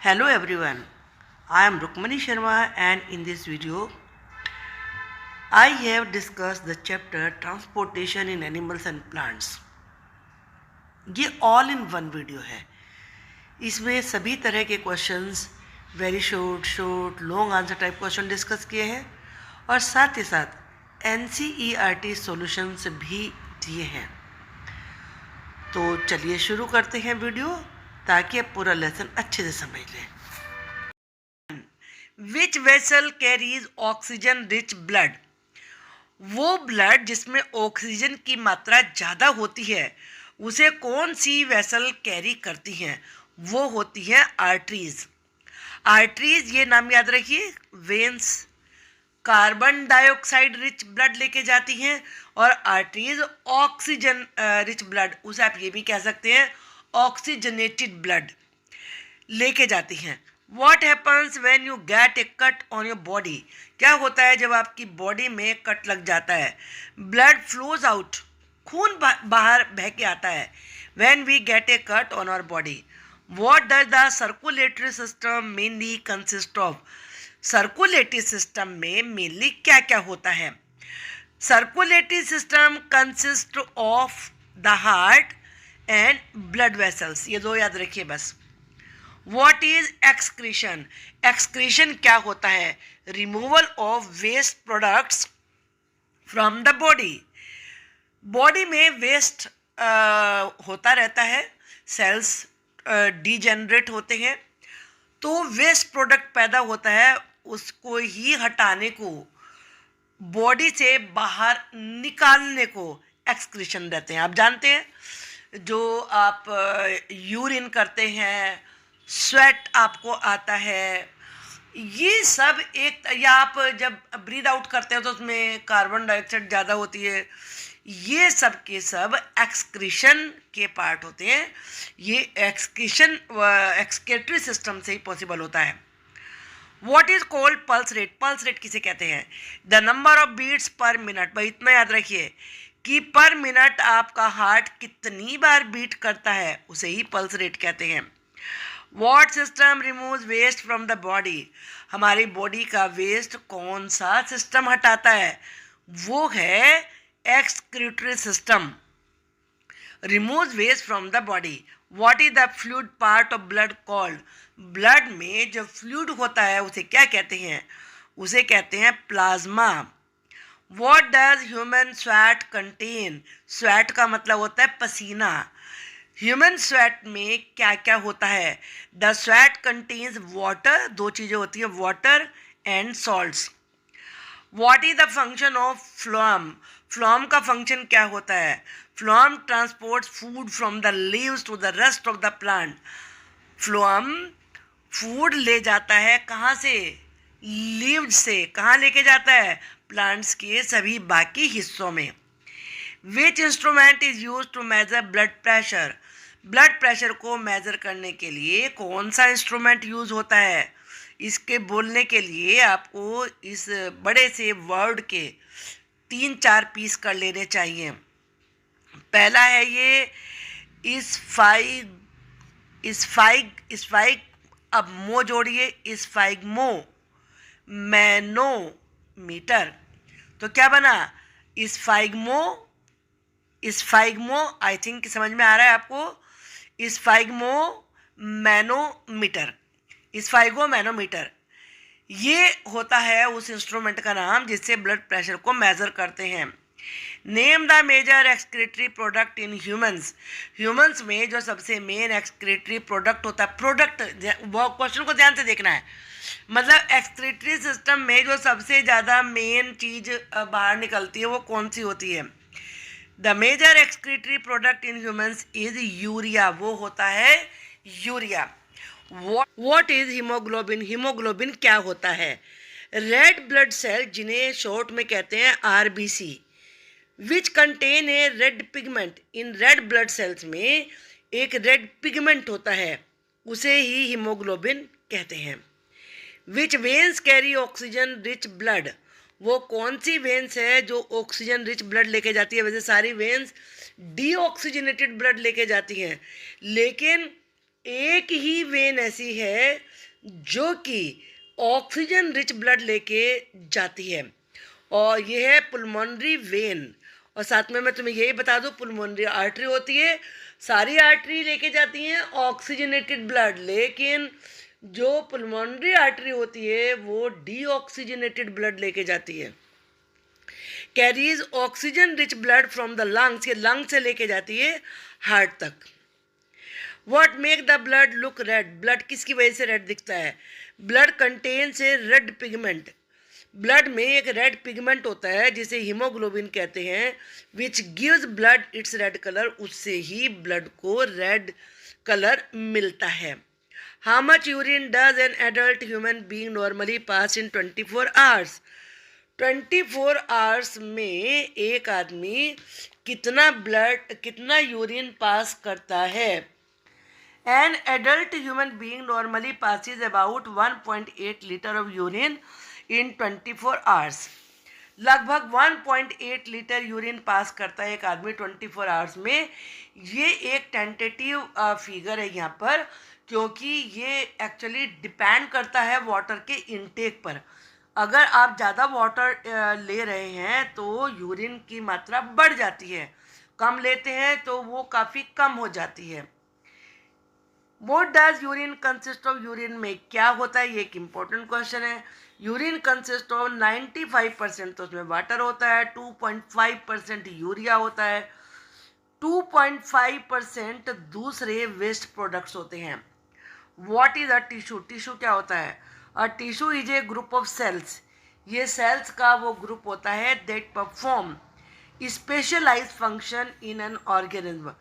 Hello everyone, I am Rukmani Sharma and in this video I have discussed the chapter Transportation in Animals and Plants. ये all in one video है। इसमें सभी तरह के questions very short long answer type question discuss किए हैं और साथ ही साथ NCERT सॉल्यूशंस भी दिए हैं। तो चलिए शुरू करते हैं वीडियो ताकि आप पूरा लेसन अच्छे से समझ लें। Which vessel carries oxygen rich blood? वो ब्लड जिसमें ऑक्सीजन की मात्रा ज़्यादा होती है उसे कौन सी वेसल कैरी करती हैं? वो होती हैं आर्टरीज। आर्टरीज ये नाम याद रखिए। Veins carbon dioxide rich blood लेके जाती हैं और आर्टरीज ऑक्सीजन रिच ब्लड, उसे आप ये भी कह सकते हैं ऑक्सीजनेटेड ब्लड लेके जाती हैं। What happens when you get a cut on your body? क्या होता है जब आपकी बॉडी में कट लग जाता है? ब्लड फ्लोज आउट, खून बाहर बह के आता है। When we get a cut on our body. What does the circulatory system mainly consist of? Circulatory system में मेनली क्या क्या होता है? Circulatory system consist of the heart and blood vessels. ये दो याद रखिए बस। What is excretion? एक्सक्रीशन क्या होता है? Removal of waste products from the body. Body में वेस्ट होता रहता है, सेल्स डिजेनरेट होते हैं तो वेस्ट प्रोडक्ट पैदा होता है, उसको ही हटाने को, बॉडी से बाहर निकालने को एक्सक्रीशन रहते हैं। आप जानते हैं जो आप यूरिन करते हैं, स्वेट आपको आता है, ये सब एक, या आप जब ब्रीद आउट करते हो तो उसमें कार्बन डाइऑक्साइड ज़्यादा होती है, ये सब के सब एक्सक्रीशन के पार्ट होते हैं। ये एक्सक्रीशन एक्सक्रीटरी सिस्टम से ही पॉसिबल होता है। What is called pulse rate? Pulse rate किसे कहते हैं? The number of beats per minute. भाई इतना याद रखिए कि पर मिनट आपका हार्ट कितनी बार बीट करता है उसे ही पल्स रेट कहते हैं। What system remove waste from the body? हमारी बॉडी का वेस्ट कौन सा सिस्टम हटाता है? वो है excretory system. Remove waste from the body. What is the fluid part of blood called? Blood में जो फ्लूइड होता है उसे क्या कहते हैं? उसे कहते हैं plasma. What does human sweat contain? Sweat का मतलब होता है पसीना। ह्यूमन स्वेट में क्या क्या होता है? द स्वेट कंटेन्स वाटर, दो चीज़ें होती हैं, water and salts. What is the function of phloem? Phloem का फंक्शन क्या होता है? Phloem transport food from the leaves to the rest of the plant. Phloem food ले जाता है कहाँ से? लीव्स से। कहाँ लेके जाता है? प्लांट्स के सभी बाकी हिस्सों में। Which instrument is use to measure blood pressure? Blood pressure को मेजर करने के लिए कौन सा इंस्ट्रूमेंट यूज होता है? इसके बोलने के लिए आपको इस बड़े से वर्ड के 3-4 पीस कर लेने चाहिए। पहला है ये इस्फाइग, अब मो जोड़िए, इस्फाइगमो मैनोमीटर। तो क्या बना? इस्फाइगमो आई थिंक समझ में आ रहा है आपको। इस्फाइगमो मैनोमीटर, इस्फाइगो मैनोमीटर, ये होता है उस इंस्ट्रूमेंट का नाम जिससे ब्लड प्रेशर को मेजर करते हैं। Name the major excretory product in humans. Humans में जो सबसे मेन एक्सक्रीटरी प्रोडक्ट होता है, प्रोडक्ट, वो क्वेश्चन को ध्यान से देखना है, मतलब एक्सक्रीटरी सिस्टम में जो सबसे ज़्यादा मेन चीज़ बाहर निकलती है वो कौन सी होती है? The major excretory product in humans is urea, वो होता है urea. What is haemoglobin? Haemoglobin क्या होता है? रेड ब्लड सेल, जिन्हें शॉर्ट में कहते हैं RBC, which contain a red pigment. इन रेड ब्लड सेल्स में एक रेड पिगमेंट होता है, उसे ही हीमोग्लोबिन कहते हैं। Which veins carry oxygen rich blood? वो कौन सी वेन्स है जो ऑक्सीजन रिच ब्लड लेके जाती है? वैसे सारी वेन्स डीऑक्सीजनेटेड ब्लड लेके जाती हैं, लेकिन एक ही वेन ऐसी है जो कि ऑक्सीजन रिच ब्लड लेके जाती है, और ये है पुल्मोनरी वेन। और साथ में मैं तुम्हें यही बता दूं, पुल्मोनरी आर्टरी होती है, सारी आर्टरी लेके जाती हैं ऑक्सीजनेटेड ब्लड, लेकिन जो पुल्मोनरी आर्टरी होती है वो डीऑक्सीजनेटेड ब्लड लेके जाती है। Carries oxygen rich blood from the lungs, ये लंग से लेके जाती है हार्ट तक। What make the blood look red, blood किसकी वजह से रेड दिखता है? ब्लड कंटेन्स ए रेड पिगमेंट, ब्लड में एक रेड पिगमेंट होता है जिसे हीमोग्लोबिन कहते हैं, which gives blood it's red colour, उससे ही ब्लड को रेड कलर मिलता है। How much urine does an adult human being normally pass in 24 hours, 24 hours में एक आदमी कितना यूरिन पास करता है? An adult human being normally passes about 1.8 liter of urine in 24 hours. लगभग 1.8 लीटर यूरिन पास करता है एक आदमी 24 आवर्स में। ये एक टेंटेटिव फिगर है यहाँ पर, क्योंकि ये एक्चुअली डिपेंड करता है वाटर के इनटेक पर। अगर आप ज़्यादा वाटर ले रहे हैं तो यूरिन की मात्रा बढ़ जाती है, कम लेते हैं तो वो काफ़ी कम हो जाती है। What does urine consist of, urine में क्या होता है, ये एक इम्पोर्टेंट क्वेश्चन है। यूरिन कंसिस्ट ऑफ 95% तो उसमें वाटर होता है, 2.5% यूरिया होता है, 2.5% दूसरे वेस्ट प्रोडक्ट्स होते हैं। What is a tissue, tissue क्या होता है? A tissue is a group of cells, ये सेल्स का वो ग्रुप होता है that perform specialize function in an organism,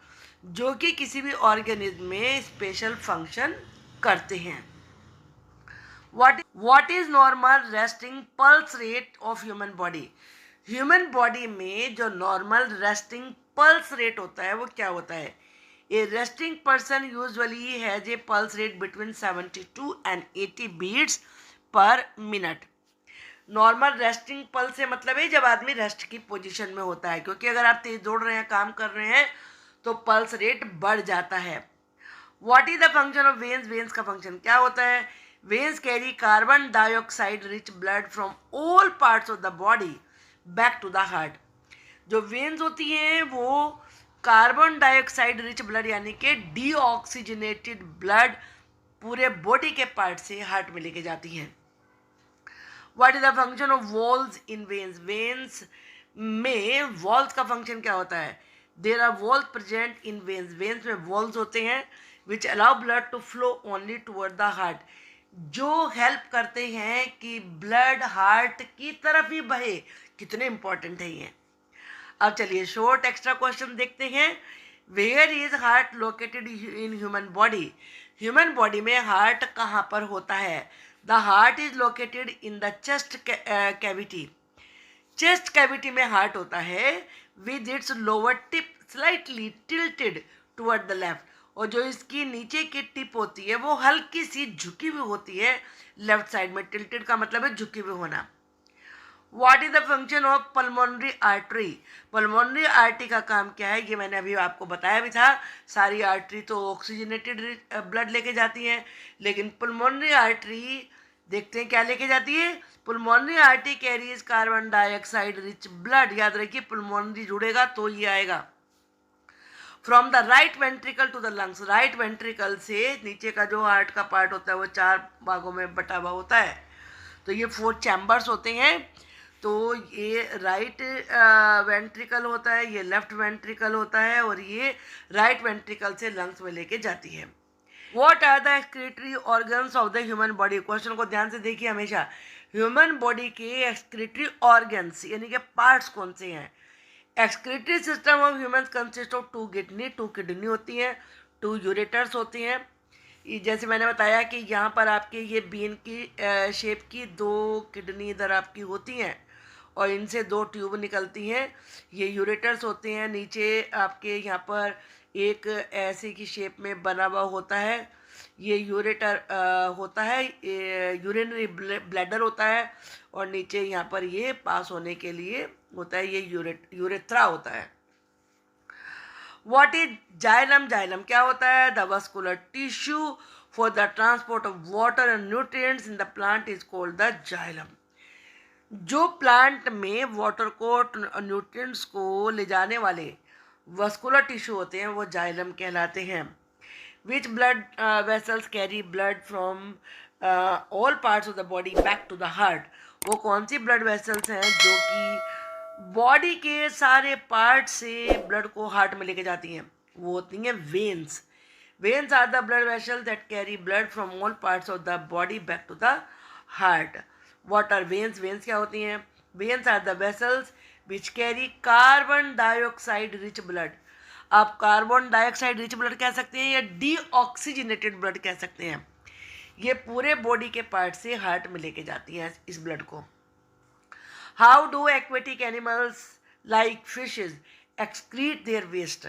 जो कि किसी भी ऑर्गेनिज्म में स्पेशल फंक्शन करते हैं। What is normal resting pulse rate of human body, human body में जो नॉर्मल रेस्टिंग पल्स रेट होता है वो क्या होता है? A resting person usually has a pulse rate between 72 and 80 beats per minute. Normal resting pulse से मतलब है जब आदमी रेस्ट की पोजीशन में होता है, क्योंकि अगर आप तेज दौड़ रहे हैं, काम कर रहे हैं, तो पल्स रेट बढ़ जाता है। What is the function of veins, veins का फंक्शन क्या होता है? Veins carry carbon dioxide rich blood from all parts of the body back to the heart. जो वेन्स होती हैं वो कार्बन डाइऑक्साइड रिच ब्लड यानी कि डीऑक्सीजनेटेड ब्लड पूरे बॉडी के पार्ट से हार्ट में लेके जाती हैं। What is the function of valves in veins, veins में वॉल्स का फंक्शन क्या होता है? There are valves present in veins, veins में वॉल्स होते हैं which allow blood to flow only toward the heart, जो हेल्प करते हैं कि ब्लड हार्ट की तरफ ही बहे। कितने इंपॉर्टेंट है ये। अब चलिए शॉर्ट एक्स्ट्रा क्वेश्चन देखते हैं। Where is heart located in human body, human body में हार्ट कहाँ पर होता है? The heart is located in the chest cavity, chest cavity में हार्ट होता है with its lower tip slightly tilted toward the left, और जो इसकी नीचे की टिप होती है वो हल्की सी झुकी हुई होती है लेफ्ट साइड में। टिल्टेड का मतलब है झुकी हुई होना। What is the function of pulmonary artery, pulmonary artery का काम क्या है? ये मैंने अभी आपको बताया भी था। सारी आर्टरी तो ऑक्सीजनेटेड ब्लड लेके जाती हैं, लेकिन पल्मोनरी आर्टरी देखते हैं क्या लेके जाती है। Pulmonary artery carries carbon dioxide rich blood, याद रखिए पुल्मोनरी जुड़ेगा तो ये आएगा। From the right ventricle to the lungs, right ventricle से नीचे का जो हार्ट का पार्ट होता है वो 4 भागों में बटा हुआ होता है, तो ये 4 चैम्बर्स होते हैं। तो ये राइट वेंट्रिकल होता है, ये लेफ्ट वेंट्रिकल होता है, और ये राइट वेंट्रिकल से लंग्स में लेके जाती है। What are the excretory organs of the human body, question को ध्यान से देखिए हमेशा। ह्यूमन बॉडी के एक्सक्रीटरी ऑर्गन्स यानी कि पार्ट्स कौन से हैं? Excretory system of humans consist of 2 kidney, 2 kidney होती हैं, 2 यूरेटर्स होती हैं। जैसे मैंने बताया कि यहाँ पर आपके ये बीन की शेप की 2 किडनी इधर आपकी होती हैं, और इनसे 2 ट्यूब निकलती हैं, ये यूरेटर्स होते हैं। नीचे आपके यहाँ पर एक ऐसे की शेप में बना हुआ होता है, ये यूरेटर होता है, यूरिनरी ब्लैडर होता है, और नीचे यहाँ पर ये पास होने के लिए होता है, ये यूरेथ्रा होता है। What is xylem? जाइलम क्या होता है? The vascular tissue for the transport of water and nutrients in the plant is called the xylem. जो प्लांट में वाटर को, न्यूट्रिएंट्स को ले जाने वाले वस्कुलर टिश्यू होते हैं वो जाइलम कहलाते हैं। Which blood vessels carry blood from all parts of the body back to the heart? वो कौन सी ब्लड वेसल्स हैं जो कि बॉडी के सारे पार्ट से ब्लड को हार्ट में लेके जाती हैं? वो होती हैं veins. Veins are the blood vessels that carry blood from all parts of the body back to the heart. What are veins? Veins क्या होती हैं? Veins are the vessels which carry carbon dioxide rich blood. आप carbon dioxide rich blood कह सकते हैं या deoxygenated blood कह सकते हैं। ये पूरे बॉडी के पार्ट से हार्ट में लेके जाती हैं इस ब्लड को। How do aquatic animals like fishes excrete their waste?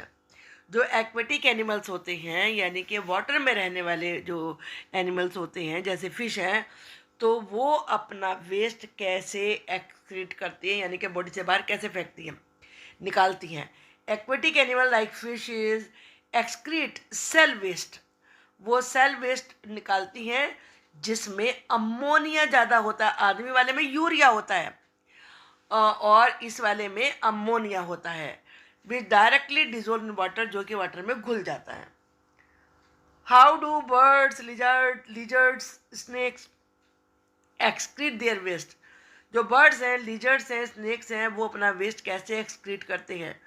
जो एक्वेटिक एनिमल्स होते हैं यानी कि वाटर में रहने वाले जो एनिमल्स होते हैं जैसे फिश हैं, तो वो अपना वेस्ट कैसे एक्सक्रीट करती हैं यानी कि बॉडी से बाहर कैसे फेंकती हैं, निकालती हैं? Aquatic animal like fishes excrete cell waste. वो सेल वेस्ट निकालती हैं जिसमें अमोनिया ज़्यादा होता है। आदमी वाले में यूरिया होता है और इस वाले में अमोनिया होता है, which directly dissolve in water, जो कि वाटर में घुल जाता है। How do birds, lizards, snakes excrete their waste? जो बर्ड्स हैं, लिजर्ड्स हैं, स्नेक्स हैं, वो अपना वेस्ट कैसे एक्सक्रीट करते हैं?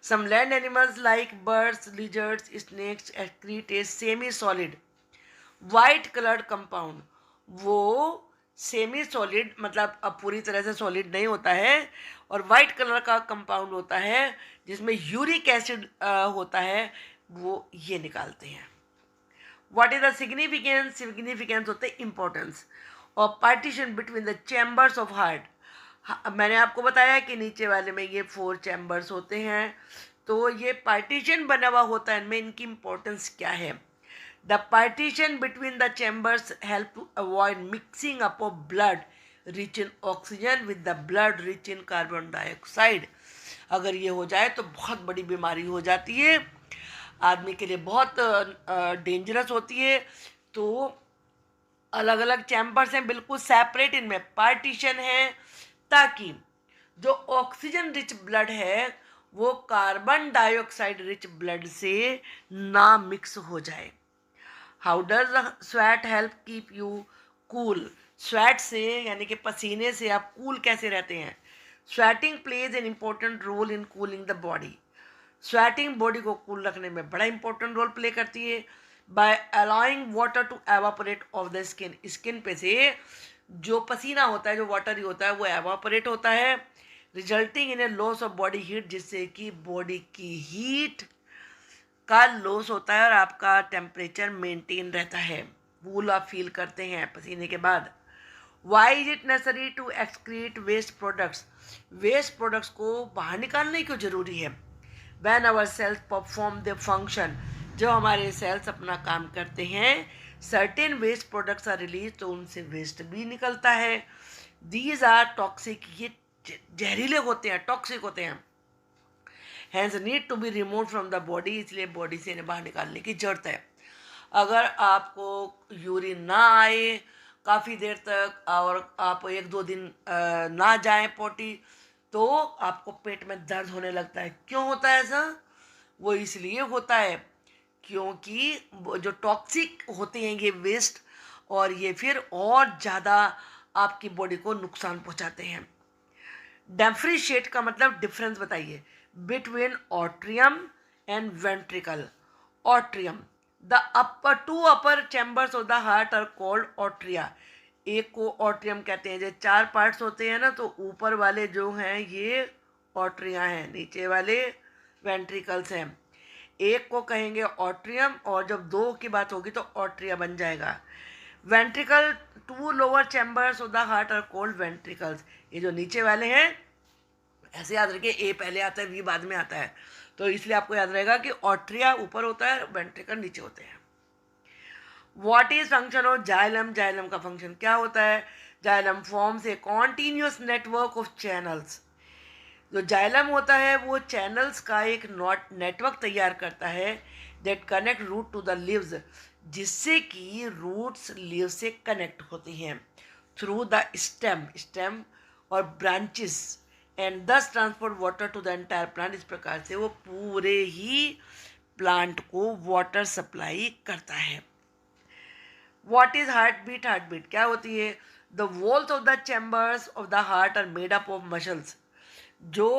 Some land animals like birds, lizards, snakes excrete a semi solid white coloured compound. वो सेमी सॉलिड मतलब अब पूरी तरह से सॉलिड नहीं होता है और वाइट कलर का कंपाउंड होता है जिसमें यूरिक एसिड होता है, वो ये निकालते हैं। What is the significance? Significance होते हैं इंपॉर्टेंस और partition between the chambers of heart. मैंने आपको बताया कि नीचे वाले में ये 4 चैम्बर्स होते हैं, तो ये पार्टीशन बना हुआ होता है, इनमें इनकी इंपॉर्टेंस क्या है? The partition between the chambers help to avoid mixing up of blood rich in oxygen with the blood rich in carbon dioxide. अगर ये हो जाए तो बहुत बड़ी बीमारी हो जाती है, आदमी के लिए बहुत डेंजरस होती है। तो अलग अलग चैम्बर्स हैं, बिल्कुल सेपरेट इनमें पार्टीशन है ताकि जो ऑक्सीजन रिच ब्लड है वो कार्बन डाइऑक्साइड रिच ब्लड से ना मिक्स हो जाए। How does sweat help keep you cool? Sweat से यानी कि पसीने से आप कूल कैसे रहते हैं? Sweating plays an important role in cooling the body. Sweating body को कूल रखने में बड़ा इंपॉर्टेंट रोल प्ले करती है। By allowing water to evaporate off the skin, skin पे से जो पसीना होता है, जो वाटर ही होता है, वो एवापोरेट होता है, resulting in A loss of body heat, जिससे कि बॉडी की हीट का लॉस होता है और आपका टेम्परेचर मेंटेन रहता है, कूल आप फील करते हैं पसीने के बाद। Why is it necessary to excrete waste products? Waste products को बाहर निकालने क्यों जरूरी है? When our cells perform the function, जो हमारे सेल्स अपना काम करते हैं, certain waste products are release, तो उनसे वेस्ट भी निकलता है। दीज आर टॉक्सिक, ये जहरीले होते हैं, टॉक्सिक होते हैं। Hence need to be remove from the body, इसलिए बॉडी से इन्हें बाहर निकालने की जरूरत है। अगर आपको यूरिन ना आए काफ़ी देर तक और आप 1-2 दिन ना जाएं पोटी, तो आपको पेट में दर्द होने लगता है। क्यों होता है ऐसा? वो इसलिए होता है क्योंकि जो टॉक्सिक होते हैं ये वेस्ट, और ये फिर और ज़्यादा आपकी बॉडी को नुकसान पहुंचाते हैं। डिफरेंशिएट का मतलब डिफरेंस बताइए between atrium and ventricle. Atrium, the two upper chambers of the heart are called atria. एक को ऑट्रियम कहते हैं, जो 4 पार्ट्स होते हैं ना, तो ऊपर वाले जो हैं ये ऑट्रिया हैं, नीचे वाले वेंट्रिकल्स हैं। एक को कहेंगे ऑट्रियम और जब 2 की बात होगी तो ऑट्रिया बन जाएगा। Ventricle, 2 lower chambers of the heart are called ventricles. ये जो नीचे वाले हैं, ऐसे याद रखिए, ए पहले आता है, वी बाद में आता है, तो इसलिए आपको याद रहेगा कि ऑट्रिया ऊपर होता है, वेंट्रिकल नीचे होते हैं। What is function of xylem? Xylem का फंक्शन क्या होता है? Xylem forms a continuous network of channels. जो जाइलम होता है वो चैनल्स का एक नेटवर्क तैयार करता है that connect root to the leaves, जिससे कि रूट्स लीव से कनेक्ट होती हैं थ्रू द स्टेम और branches and thus transport water to the entire plant. इस प्रकार से वो पूरे ही प्लांट को वाटर सप्लाई करता है। What is heartbeat? Heartbeat क्या होती है? The walls of the chambers of the heart are made up of muscles. जो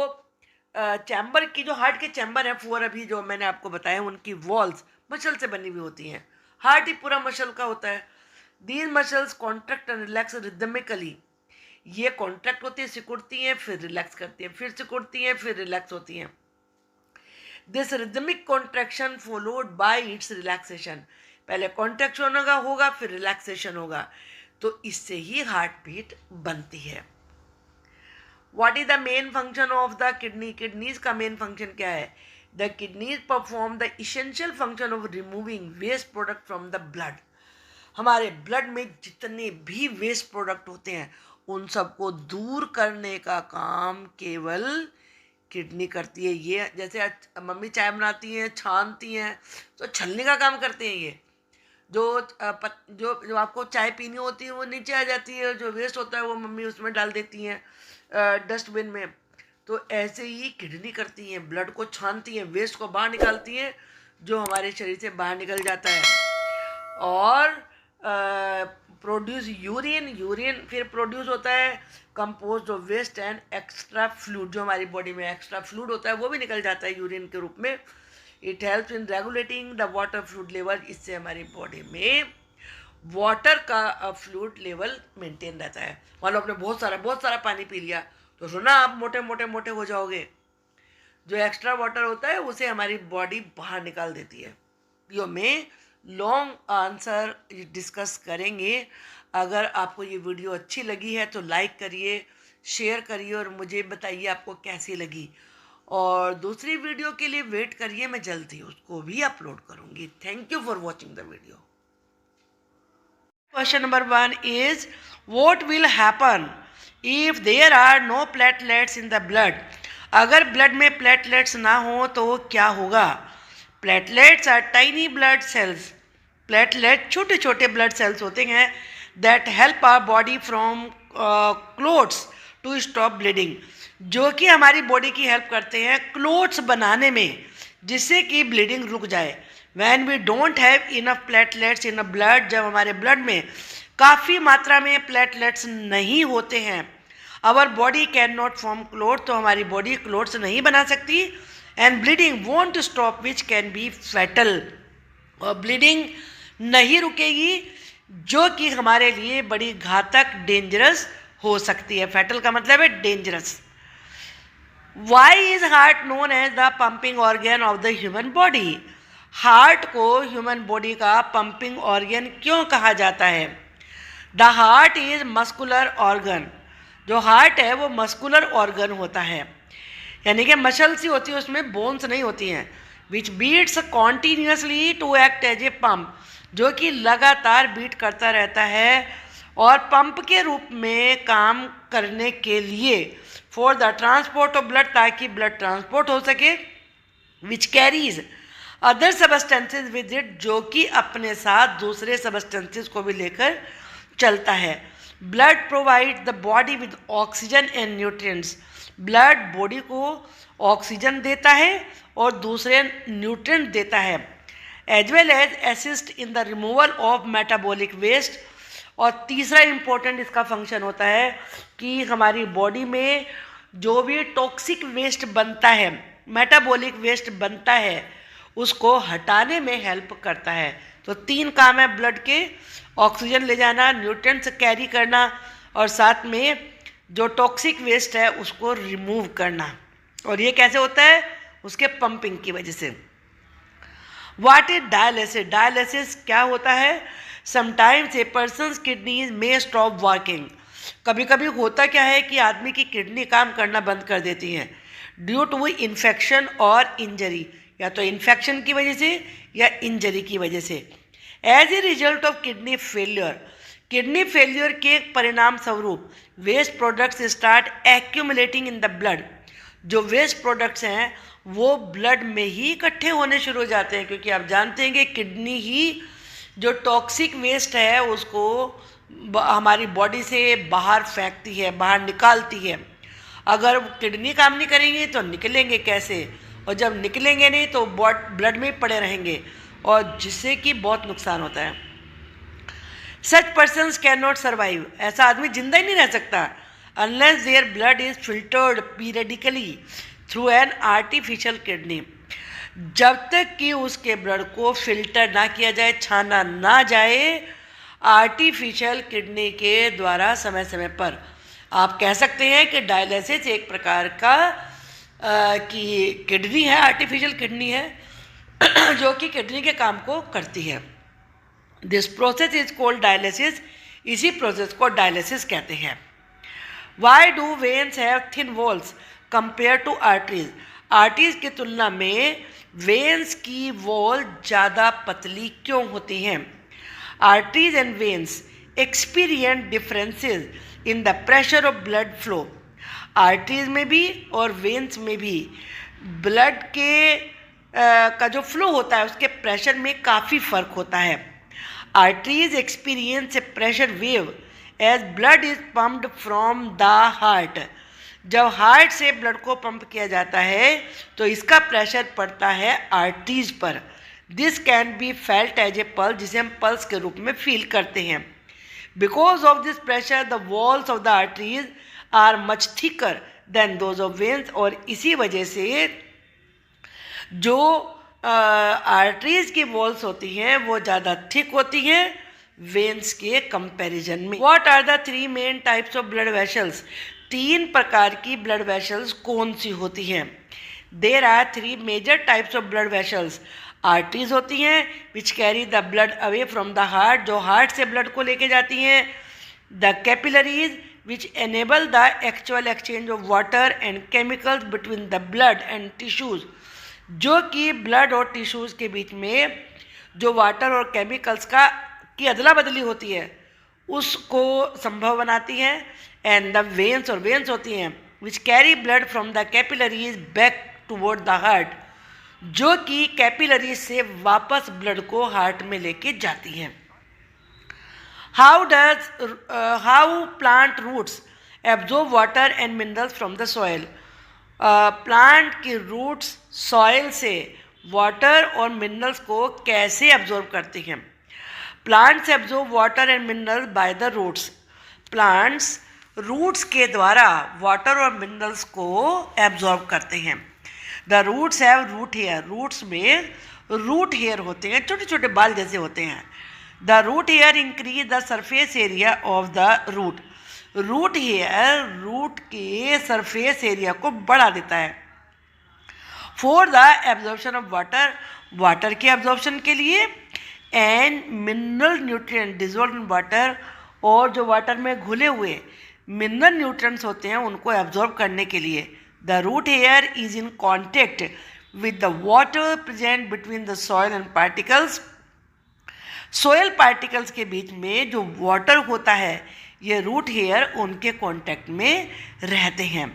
चैम्बर की, जो हार्ट के चैम्बर हैं फोर, अभी जो मैंने आपको बताया, उनकी वॉल्स मसल से बनी हुई होती हैं। हार्ट ही पूरा मसल का होता है। These muscles contract and relax rhythmically. ये कॉन्ट्रैक्ट होती है, सिकुड़ती हैं, फिर रिलैक्स करती हैं, फिर सिकुड़ती हैं, फिर रिलैक्स होती हैं। This rhythmic contraction followed by it's relaxation. पहले कॉन्ट्रैक्शन होगा फिर रिलैक्सेशन होगा, तो इससे ही हार्ट बीट बनती है। What is the main function of the kidney? Kidneys का मेन फंक्शन क्या है? The kidneys perform the essential function of removing waste product from the blood. हमारे ब्लड में जितने भी वेस्ट प्रोडक्ट होते हैं उन सबको दूर करने का काम केवल किडनी करती है। ये जैसे मम्मी चाय बनाती हैं, छानती हैं, तो छलने का काम करते हैं ये। जो आपको चाय पीनी होती है वो नीचे आ जाती है, जो वेस्ट होता है वो मम्मी उसमें डाल देती हैं डस्टबिन में। तो ऐसे ही किडनी करती हैं, ब्लड को छानती हैं, वेस्ट को बाहर निकालती हैं जो हमारे शरीर से बाहर निकल जाता है, और प्रोड्यूस यूरिन फिर प्रोड्यूस होता है composed of waste and extra fluid. जो हमारी बॉडी में एक्स्ट्रा फ्लूइड होता है वो भी निकल जाता है यूरिन के रूप में। It helps in regulating the water fluid level. इससे हमारी बॉडी में वाटर का फ्लूइड लेवल मेंटेन रहता है। मान लो आपने बहुत सारा पानी पी लिया तो सुना आप मोटे हो जाओगे। जो एक्स्ट्रा वाटर होता है उसे हमारी बॉडी बाहर निकाल देती है। यो में लॉन्ग आंसर डिस्कस करेंगे। अगर आपको ये वीडियो अच्छी लगी है तो लाइक करिए, शेयर करिए और मुझे बताइए आपको कैसी लगी। और दूसरी वीडियो के लिए वेट करिए, मैं जल्दी उसको भी अपलोड करूँगी। Thank you for watching the video. Question number 1 is, what will happen if there are no platelets in the blood? अगर ब्लड में प्लेटलेट्स ना हो तो क्या होगा? Platelets are tiny blood cells. Platelet छोटे छोटे ब्लड सेल्स होते हैं that help our body from clots to stop bleeding, जो कि हमारी बॉडी की हेल्प करते हैं क्लोट्स बनाने में, जिससे कि ब्लीडिंग रुक जाए। When we don't have enough platelets in a blood, जब हमारे ब्लड में काफ़ी मात्रा में प्लेटलेट्स नहीं होते हैं, our body cannot form clots, तो हमारी बॉडी क्लोट्स नहीं बना सकती, and bleeding won't stop, which can be fatal, और ब्लीडिंग नहीं रुकेगी जो कि हमारे लिए बड़ी घातक डेंजरस हो सकती है। फैटल का मतलब है dangerous. Why is heart known as the pumping organ of the human body? Heart को ह्यूमन बॉडी का पंपिंग ऑर्गन क्यों कहा जाता है? The heart is muscular organ. जो हार्ट है वो मस्कुलर ऑर्गन होता है, यानी कि मसल्स ही होती है, उसमें बोन्स नहीं होती हैं। Which beats continuously to act as a pump, जो कि लगातार बीट करता रहता है और पंप के रूप में काम करने के लिए, for the transport of blood, ताकि ब्लड ट्रांसपोर्ट हो सके, which carries other substances with it, जो कि अपने साथ दूसरे सबस्टेंसेज को भी लेकर चलता है। Blood provide the body with oxygen and nutrients. Blood body को ऑक्सीजन देता है और दूसरे न्यूट्रिएंट देता है, as well as assist in the removal of metabolic waste. और तीसरा इम्पोर्टेंट इसका फंक्शन होता है कि हमारी बॉडी में जो भी टॉक्सिक वेस्ट बनता है, मेटाबॉलिक वेस्ट बनता है, उसको हटाने में हेल्प करता है। तो 3 काम है ब्लड के: ऑक्सीजन ले जाना, न्यूट्रिएंट्स कैरी करना, और साथ में जो टॉक्सिक वेस्ट है उसको रिमूव करना। और ये कैसे होता है? उसके पंपिंग की वजह से। What is dialysis? डायलिसिस क्या होता है? समटाइम्स ए पर्सन्स किडनीज में स्टॉप वर्किंग। कभी कभी होता क्या है कि आदमी की किडनी काम करना बंद कर देती हैं ड्यू टू इन्फेक्शन और इंजरी, या तो इन्फेक्शन की वजह से या इंजरी की वजह से। As a result of kidney failure, kidney failure के परिणाम स्वरूप waste products start accumulating in the blood, जो वेस्ट प्रोडक्ट्स हैं वो ब्लड में ही इकट्ठे होने शुरू हो जाते हैं, क्योंकि आप जानते हैं कि किडनी ही जो टॉक्सिक वेस्ट है उसको हमारी बॉडी से बाहर फेंकती है, बाहर निकालती है। अगर किडनी काम नहीं करेंगे तो निकलेंगे कैसे, और जब निकलेंगे नहीं तो ब्लड में ही पड़े रहेंगे, और जिससे कि बहुत नुकसान होता है। Such persons can not survive, ऐसा आदमी जिंदा ही नहीं रह सकता unless their blood is filtered periodically through an artificial kidney, जब तक कि उसके ब्लड को फिल्टर ना किया जाए, छाना ना जाए आर्टिफिशियल किडनी के द्वारा समय समय पर। आप कह सकते हैं कि डायलिसिस एक प्रकार का कि किडनी है, आर्टिफिशियल किडनी है जो कि किडनी के काम को करती है। This process is called dialysis, इसी प्रोसेस को डायलिसिस कहते हैं। Why do veins have thin walls compare to arteries, arteries की तुलना में वेन्स की वॉल ज़्यादा पतली क्यों होती हैं? Arteries and veins experience differences in the pressure of blood flow, arteries में भी और वेन्स में भी ब्लड के का जो फ्लो होता है उसके प्रेशर में काफ़ी फ़र्क होता है। Arteries experience a pressure wave as blood is pumped from the heart, जब हार्ट से ब्लड को पंप किया जाता है तो इसका प्रेशर पड़ता है आर्टरीज पर। This can be felt as a pulse, जिसे हम पल्स के रूप में फील करते हैं। Because of this pressure the walls of the arteries are much thicker than those of veins, और इसी वजह से जो आर्टरीज की वॉल्स होती हैं वो ज़्यादा थिक होती हैं वेन्स के कंपैरिजन में। What are the three main types of blood vessels, तीन प्रकार की ब्लड वेसल्स कौन सी होती हैं? There are three major types of blood vessels, arteries होती हैं which carry the blood away from the heart, जो हार्ट से ब्लड को लेके जाती हैं। The capillaries which enable the actual exchange of water and chemicals between the blood and tissues, जो कि ब्लड और टिश्यूज़ के बीच में जो वाटर और केमिकल्स की अदला बदली होती है उसको संभव बनाती है। एंड द वेन्स, और वेन्स होती हैं which carry blood from the capillaries back toward the heart, जो कि कैपिलरीज से वापस ब्लड को हार्ट में लेके जाती हैं। How plant roots absorb water and minerals from the soil, plant की रूट्स सॉइल से वाटर और मिनरल्स को कैसे एब्जॉर्ब करती हैं? Plants absorb water and minerals by the roots, plants roots के द्वारा वाटर और मिनरल्स को एब्जॉर्ब करते हैं। The roots have root hair, roots में रूट हेयर होते हैं, छोटे छोटे बाल जैसे होते हैं। The root hair increase the surface area of the root, root hair root के सरफेस एरिया को बढ़ा देता है। For the absorption of water, water के एब्जॉर्प्शन के लिए, and mineral nutrient dissolve in water, और जो वाटर में घुले हुए मिनरल न्यूट्रिएंट्स होते हैं उनको एब्जॉर्ब करने के लिए। The root hair is in contact with the water present between the soil and particles, soil particles के बीच में जो वाटर होता है ये रूट हेयर उनके कांटेक्ट में रहते हैं।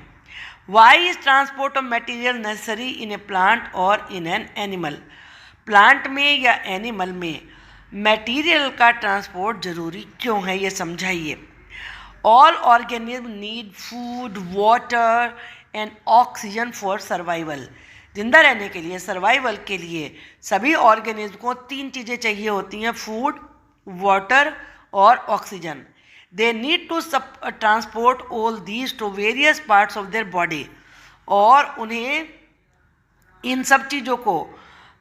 Why is transport of material necessary in a plant और इन एन एनिमल, प्लांट में या एनिमल में मटेरियल का ट्रांसपोर्ट जरूरी क्यों है ये समझाइए। All organism need food, water and oxygen for survival, जिंदा रहने के लिए, सर्वाइवल के लिए सभी ऑर्गेनिज्म को तीन चीज़ें चाहिए होती हैं, फूड, वाटर और oxygen. They need to transport all these to various parts of their body, और उन्हें इन सब चीज़ों को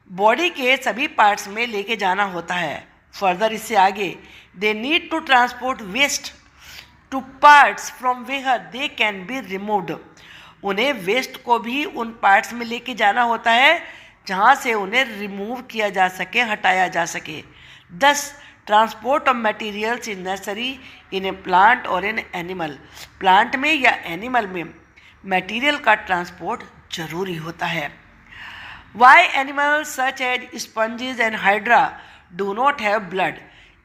बॉडी के सभी पार्ट्स में लेके जाना होता है। फर्दर इससे आगे, they need to transport waste to parts from where they can be removed, उन्हें वेस्ट को भी उन पार्ट्स में लेके जाना होता है जहाँ से उन्हें रिमूव किया जा सके, हटाया जा सके। दस transport of materials is necessary in a plant और इन एनिमल, प्लांट में या एनिमल में मटेरियल का ट्रांसपोर्ट जरूरी होता है। Why animals such as sponges and hydra do not have blood,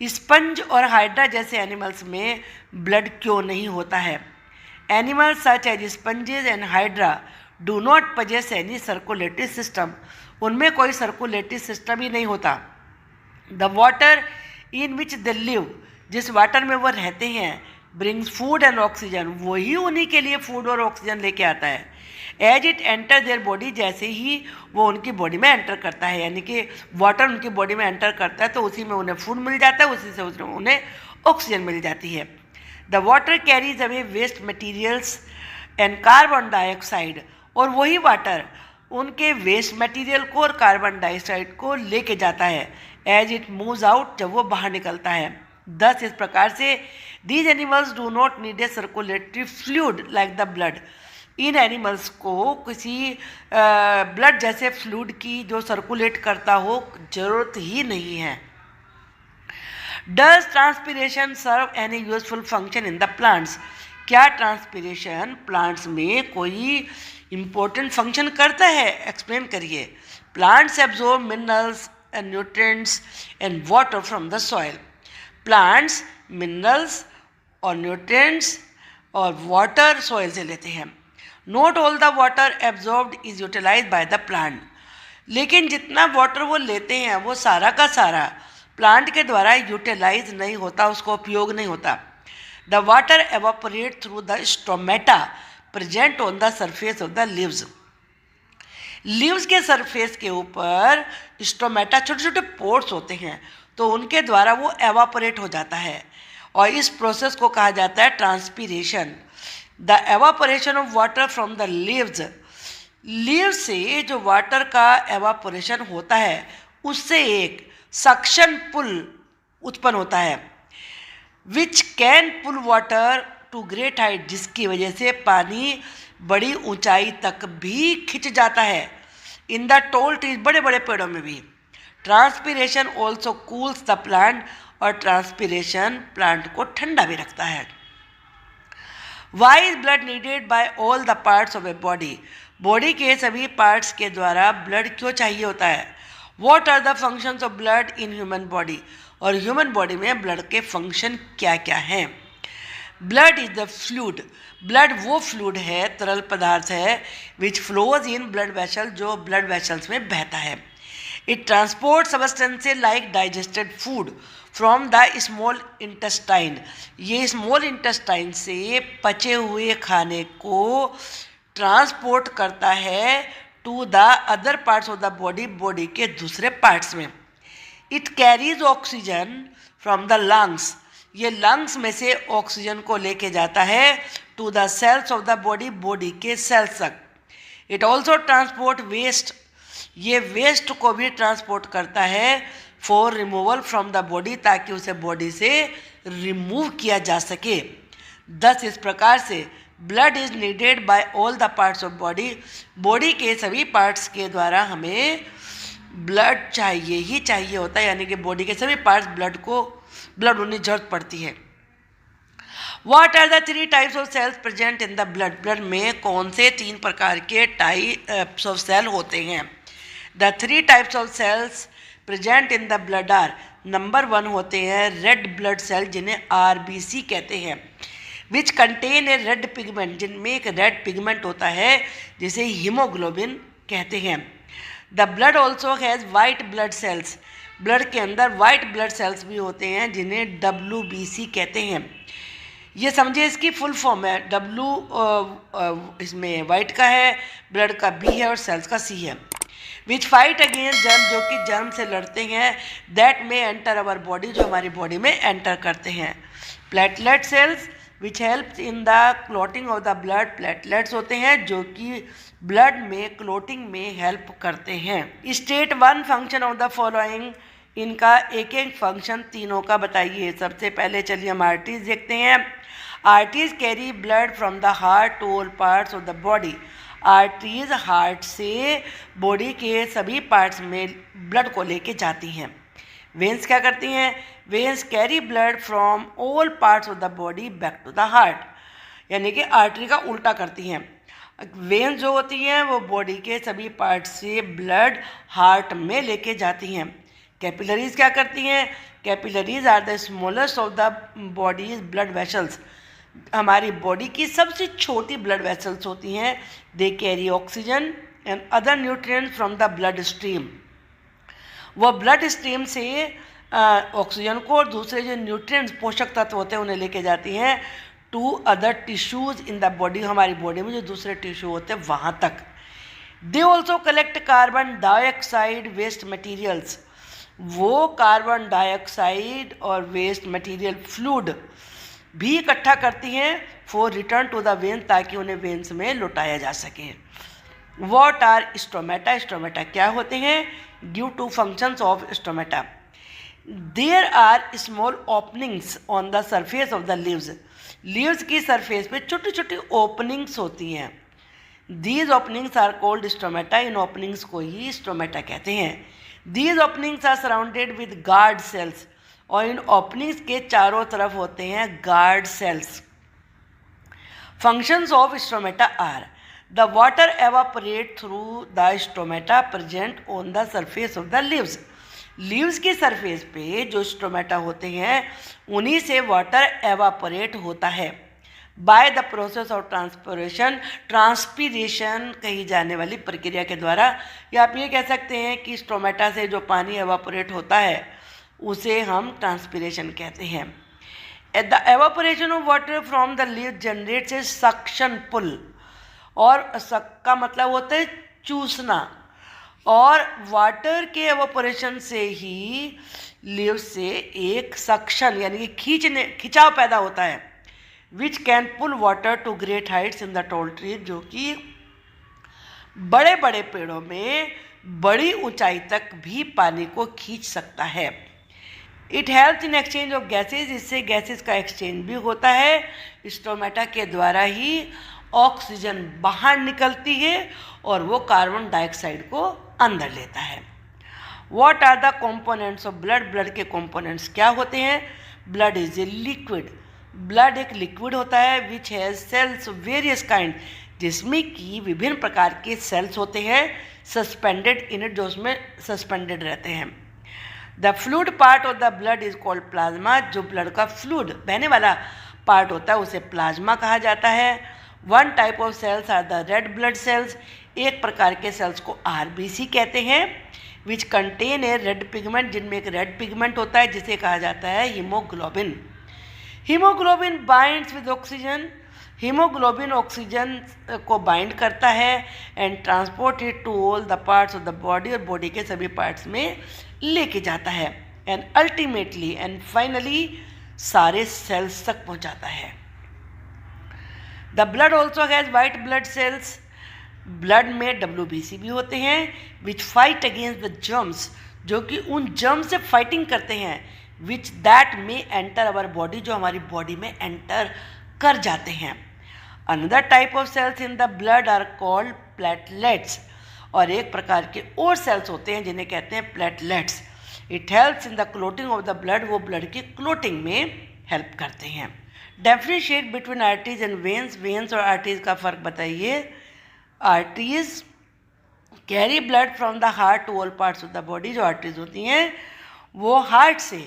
sponge और हाइड्रा जैसे एनिमल्स में ब्लड क्यों नहीं होता है? Animals such as sponges and hydra do not possess any circulatory system, उनमें कोई सर्कुलेटरी सिस्टम ही नहीं होता। The water in which they live, जिस वाटर में वो रहते हैं, ब्रिंग्स फूड एंड ऑक्सीजन, वही उन्हीं के लिए फूड और ऑक्सीजन लेके आता है। As it enter their body, जैसे ही वो उनकी बॉडी में एंटर करता है, यानी कि वाटर उनकी बॉडी में एंटर करता है तो उसी में उन्हें फूड मिल जाता है, उसी से उन्हें ऑक्सीजन मिल जाती है। The water carries away waste materials and carbon dioxide, और वही वाटर उनके वेस्ट मटेरियल को और कार्बन डाइऑक्साइड को लेके जाता है एज इट मूव्स आउट, जब वो बाहर निकलता है। दस इस प्रकार से these animals do not need a circulatory fluid like the blood, in animals को किसी ब्लड जैसे फ्लूइड की जो सर्कुलेट करता हो जरूरत ही नहीं है। Does transpiration serve any useful function in the plants, क्या ट्रांसपीरेशन प्लांट्स में कोई इम्पोर्टेंट फंक्शन करता है? एक्सप्लेन करिए। Plants absorb minerals and nutrients and water from the soil, plants minerals और न्यूट्रिएंट्स और वाटर सॉइल से लेते हैं। Not all the water absorbed is utilised by the plant, लेकिन जितना वाटर वो लेते हैं वो सारा का सारा प्लांट के द्वारा यूटिलाइज नहीं होता, उसको उपयोग नहीं होता। The water evaporate through the stomata present on the surface of the leaves, leaves के सरफेस के ऊपर स्टोमेटा छोटे छोटे पोर्स होते हैं, तो उनके द्वारा वो एवापोरेट हो जाता है और इस प्रोसेस को कहा जाता है transpiration. The evaporation of water from the leaves, leaves से जो वाटर का एवापोरेशन होता है उससे एक सक्शन पुल उत्पन्न होता है, which can pull water to great height, जिसकी वजह से पानी बड़ी ऊंचाई तक भी खिंच जाता है। इन द टॉल ट्रीज, बड़े बड़े पेड़ों में भी। Transpiration also cools the plant, और ट्रांसपीरेशन प्लांट को ठंडा भी रखता है। Why is blood needed by all the parts of a body, body के सभी पार्ट्स के द्वारा ब्लड क्यों चाहिए होता है? What are the functions of blood in human body, और ह्यूमन बॉडी में ब्लड के फंक्शन क्या क्या हैं? Blood is the fluid, blood वो फ्लूइड है, तरल पदार्थ है, which flows in blood vessel, जो ब्लड वेसल्स में बहता है। It transport substances like digested food from the small intestine, ये स्मॉल इंटेस्टाइन से पचे हुए खाने को ट्रांसपोर्ट करता है to the other parts of the body, body के दूसरे पार्ट्स में। It carries oxygen from the lungs, ये लंग्स में से ऑक्सीजन को लेके जाता है to the cells of the body, body के सेल्स तक। इट ऑल्सो ट्रांसपोर्ट वेस्ट, ये वेस्ट को भी ट्रांसपोर्ट करता है for removal from the body, ताकि उसे बॉडी से रिमूव किया जा सके। दस इस प्रकार से blood is needed by all the parts of body, body के सभी पार्ट्स के द्वारा हमें ब्लड चाहिए ही चाहिए होता है, यानी कि बॉडी के सभी पार्ट्स ब्लड होने की जरूरत पड़ती है। What are the 3 types of cells present in the blood, blood में कौन से 3 प्रकार के टाइप्स ऑफ सेल होते हैं? The 3 types of cells present in the blood are, number 1 होते हैं रेड ब्लड सेल, जिन्हें RBC कहते हैं, which contain a red pigment, जिनमें एक रेड पिगमेंट होता है जिसे हीमोग्लोबिन कहते हैं। The blood also has white blood cells, blood के अंदर वाइट ब्लड सेल्स भी होते हैं जिन्हें WBC कहते हैं। ये समझिए इसकी फुल फॉर्म है, W इसमें वाइट का है, ब्लड का B है और सेल्स का C है। विच फाइट अगेंस्ट जर्म, जो कि जर्म से लड़ते हैं, दैट में एंटर अवर बॉडी, जो हमारी बॉडी में एंटर करते हैं। Platelet cells which help in the clotting of the blood, platelets होते हैं जो कि ब्लड में क्लॉटिंग में हेल्प करते हैं। State 1 function of the following, इनका एक एक फंक्शन तीनों का बताइए। सबसे पहले चलिए हम आर्टरीज देखते हैं। Arteries carry blood from the heart to all parts of the body, arteries heart से बॉडी के सभी पार्ट्स में ब्लड को लेके जाती हैं। वेन्स क्या करती हैं? Veins carry blood from all parts of the body back to the heart, यानी कि आर्टरी का उल्टा करती हैं। वेन्स जो होती हैं वो बॉडी के सभी पार्ट से ब्लड हार्ट में लेके जाती हैं। कैपिलरीज क्या करती हैं? Capillaries are the smallest of the body's blood vessels, हमारी बॉडी की सबसे छोटी ब्लड वेसल्स होती हैं। They carry oxygen and other nutrients from the blood stream. वो ब्लड स्ट्रीम से ऑक्सीजन को और दूसरे जो न्यूट्रिएंट्स पोषक तत्व होते हैं उन्हें लेके जाती हैं to other tissues in the body, हमारी बॉडी में जो दूसरे टिश्यू होते हैं वहाँ तक। They also collect carbon dioxide waste materials. वो कार्बन डाइऑक्साइड और वेस्ट मटीरियल फ्लूइड भी इकट्ठा करती हैं for return to the vein, ताकि उन्हें वेन्स में लौटाया जा सके। What are stomata? स्टोमेटा क्या होते हैं? Due to functions of stomata, there are small openings on the surface of the leaves. Leaves की सरफेस पे छोटी छोटी ओपनिंग्स होती हैं। These openings are called stomata. इन ओपनिंग्स को ही स्टोमेटा कहते हैं। These openings are surrounded with guard cells, और इन ओपनिंग्स के चारों तरफ होते हैं guard cells. Functions of stomata are the water evaporate through the stomata present on the surface of the leaves. Leaves की सरफेस पे जो स्टोमेटा होते हैं उन्हीं से वाटर एवापोरेट होता है by the process of transpiration. Transpiration कही जाने वाली प्रक्रिया के द्वारा, या आप ये कह सकते हैं कि स्टोमेटा से जो पानी एवापोरेट होता है उसे हम ट्रांसपीरेशन कहते हैं। The evaporation of water from the leave generates a suction pull, और सक का मतलब होता है चूसना, और वाटर के एवापोरेशन से ही लीव से एक सक्शन यानी कि खिंचाव पैदा होता है, which can pull water to great heights in the tall tree, जो कि बड़े बड़े पेड़ों में बड़ी ऊंचाई तक भी पानी को खींच सकता है। It helps in exchange of gases, इससे गैसेज का एक्सचेंज भी होता है। स्टोमेटा के द्वारा ही ऑक्सीजन बाहर निकलती है और वो कार्बन डाइऑक्साइड को अंदर लेता है। What are the components of blood? Blood के कंपोनेंट्स क्या होते हैं? Blood is a liquid. Blood एक लिक्विड होता है which has cells various kind, जिसमें कि विभिन्न प्रकार के सेल्स होते हैं सस्पेंडेड इन इट, जो उसमें सस्पेंडेड रहते हैं। The fluid part of the blood is called plasma. जो ब्लड का फ्लूइड बहने वाला पार्ट होता है उसे प्लाज्मा कहा जाता है। One type of cells are the red blood cells. एक प्रकार के सेल्स को आरबीसी कहते हैं, which contain a red pigment, जिनमें एक रेड पिगमेंट होता है जिसे कहा जाता है haemoglobin. Haemoglobin binds with oxygen. Haemoglobin oxygen को बाइंड करता है and transport it to all the parts of the body, और बॉडी के सभी पार्ट्स में लेके जाता है, एंड अल्टीमेटली एंड फाइनली सारे सेल्स तक पहुंचाता है। The blood also has white blood cells. ब्लड में WBC भी होते हैं, which fight against the germs, जो कि उन जर्म्स से फाइटिंग करते हैं, विच दैट में एंटर अवर बॉडी, जो हमारी बॉडी में एंटर कर जाते हैं। Another type of cells in the blood are called platelets, और एक प्रकार के और सेल्स होते हैं जिन्हें कहते हैं platelets. It helps in the clotting of the blood, वो ब्लड की क्लोटिंग में हेल्प करते हैं। Differentiate between arteries and veins. Veins और आर्टरीज का फ़र्क बताइए। Arteries carry blood from the heart to all parts of the body. जो आर्टरीज होती हैं वो हार्ट से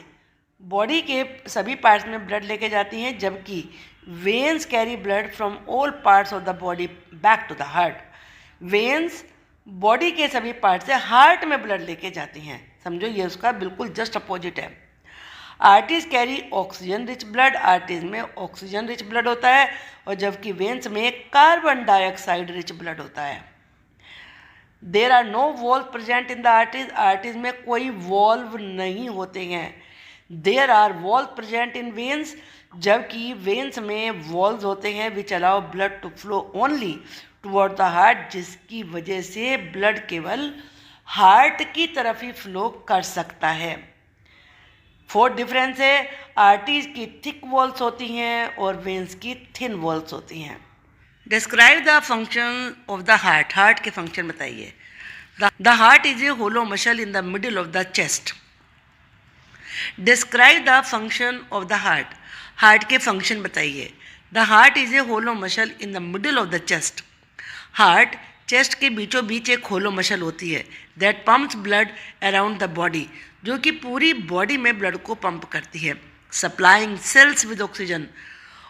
बॉडी के सभी पार्ट्स में ब्लड लेके जाती हैं, जबकि veins carry blood from all parts of the body back to the heart. Veins body के सभी पार्ट से हार्ट में ब्लड लेके जाती हैं। समझो ये उसका बिल्कुल जस्ट अपोजिट है। Arteries carry oxygen rich blood. Arteries में ऑक्सीजन रिच ब्लड होता है, और जबकि वेन्स में कार्बन डाइऑक्साइड रिच ब्लड होता है। There are no valve present in the arteries. Arteries में कोई वॉल्व नहीं होते हैं। There are valve present in veins, जबकि वेन्स में वॉल्व होते हैं which allow blood to flow only toward the heart, जिसकी वजह से ब्लड केवल हार्ट की तरफ ही फ्लो कर सकता है। फोर्थ डिफरेंस है, आर्टरीज की थिक वॉल्स होती हैं और वेन्स की थिन वॉल्स होती हैं। Describe the function of the heart. Heart के फंक्शन बताइए। The heart is a hollow muscle in the middle of the chest. Describe the function of the heart. Heart के function बताइए। The heart is a hollow muscle in the middle of the chest. Heart chest के बीचों बीच एक होलो muscle होती है that pumps blood around the body, जो कि पूरी बॉडी में ब्लड को पंप करती है, सप्लाइंग सेल्स विद ऑक्सीजन,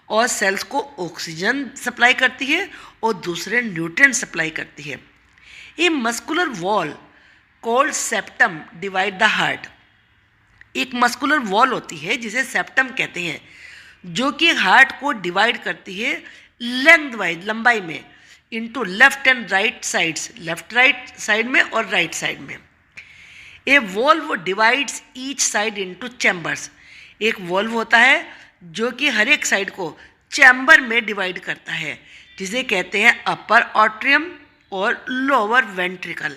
और सेल्स को ऑक्सीजन सप्लाई करती है और दूसरे न्यूट्रिएंट सप्लाई करती है। A muscular wall called septum divide the heart. एक मस्कुलर वॉल होती है जिसे सेप्टम कहते हैं, जो कि हार्ट को डिवाइड करती है लेंथ वाइज, लंबाई में, into left and right sides, left right side में और राइट साइड में। A valve divides each side into chambers. एक वॉल्व होता है जो कि हर एक साइड को चैम्बर में डिवाइड करता है, जिसे कहते हैं अपर ऑट्रियम और lower ventricle.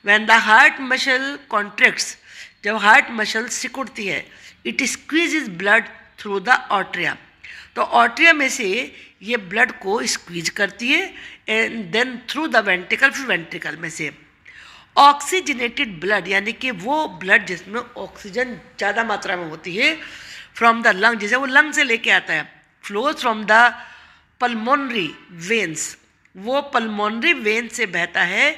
When the heart muscle contracts, जब हार्ट मसल सिकुड़ती है, it squeezes blood through the atria, तो ऑट्रिया में से ये ब्लड को स्क्वीज करती है and then through the ventricle, फिर वेंट्रिकल में से ऑक्सीजनेटेड ब्लड, यानी कि वो ब्लड जिसमें ऑक्सीजन ज़्यादा मात्रा में होती है, फ्रॉम द लंग, जैसे वो लंग से लेके आता है, flows from the pulmonary veins, वो पल्मोनरी वेन से बहता है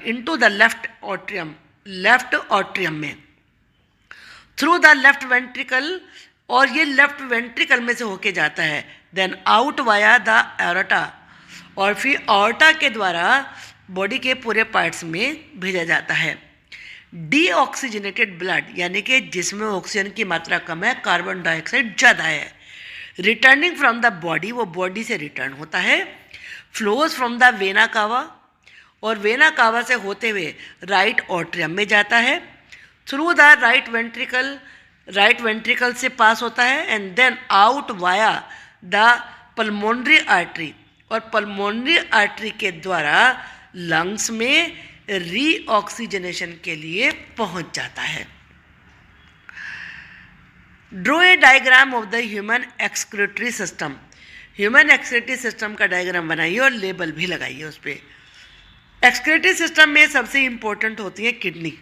into the left atrium, left atrium में, थ्रू द लेफ्ट वेंट्रिकल, और ये लेफ्ट वेंट्रिकल में से होके जाता है, then out via the aorta, और फिर ऑर्टा के द्वारा बॉडी के पूरे पार्ट्स में भेजा जाता है। डीऑक्सीजनेटेड ब्लड, यानी कि जिसमें ऑक्सीजन की मात्रा कम है, कार्बन डाइऑक्साइड ज़्यादा है, रिटर्निंग फ्रॉम द बॉडी, वो बॉडी से रिटर्न होता है, flows from the vena cava, और वेना कावा से होते हुए राइट ऑट्रियम में जाता है, through the right ventricle, right ventricle से पास होता है, and then out via the pulmonary artery, और पल्मोनरी आर्टरी के द्वारा लंग्स में रीऑक्सीजनेशन के लिए पहुंच जाता है। Draw a diagram of the human excretory system. Human excretory system का डायग्राम बनाइए और लेबल भी लगाइए उस पर। एक्सक्रीटरी सिस्टम में सबसे इम्पोर्टेंट होती है किडनी,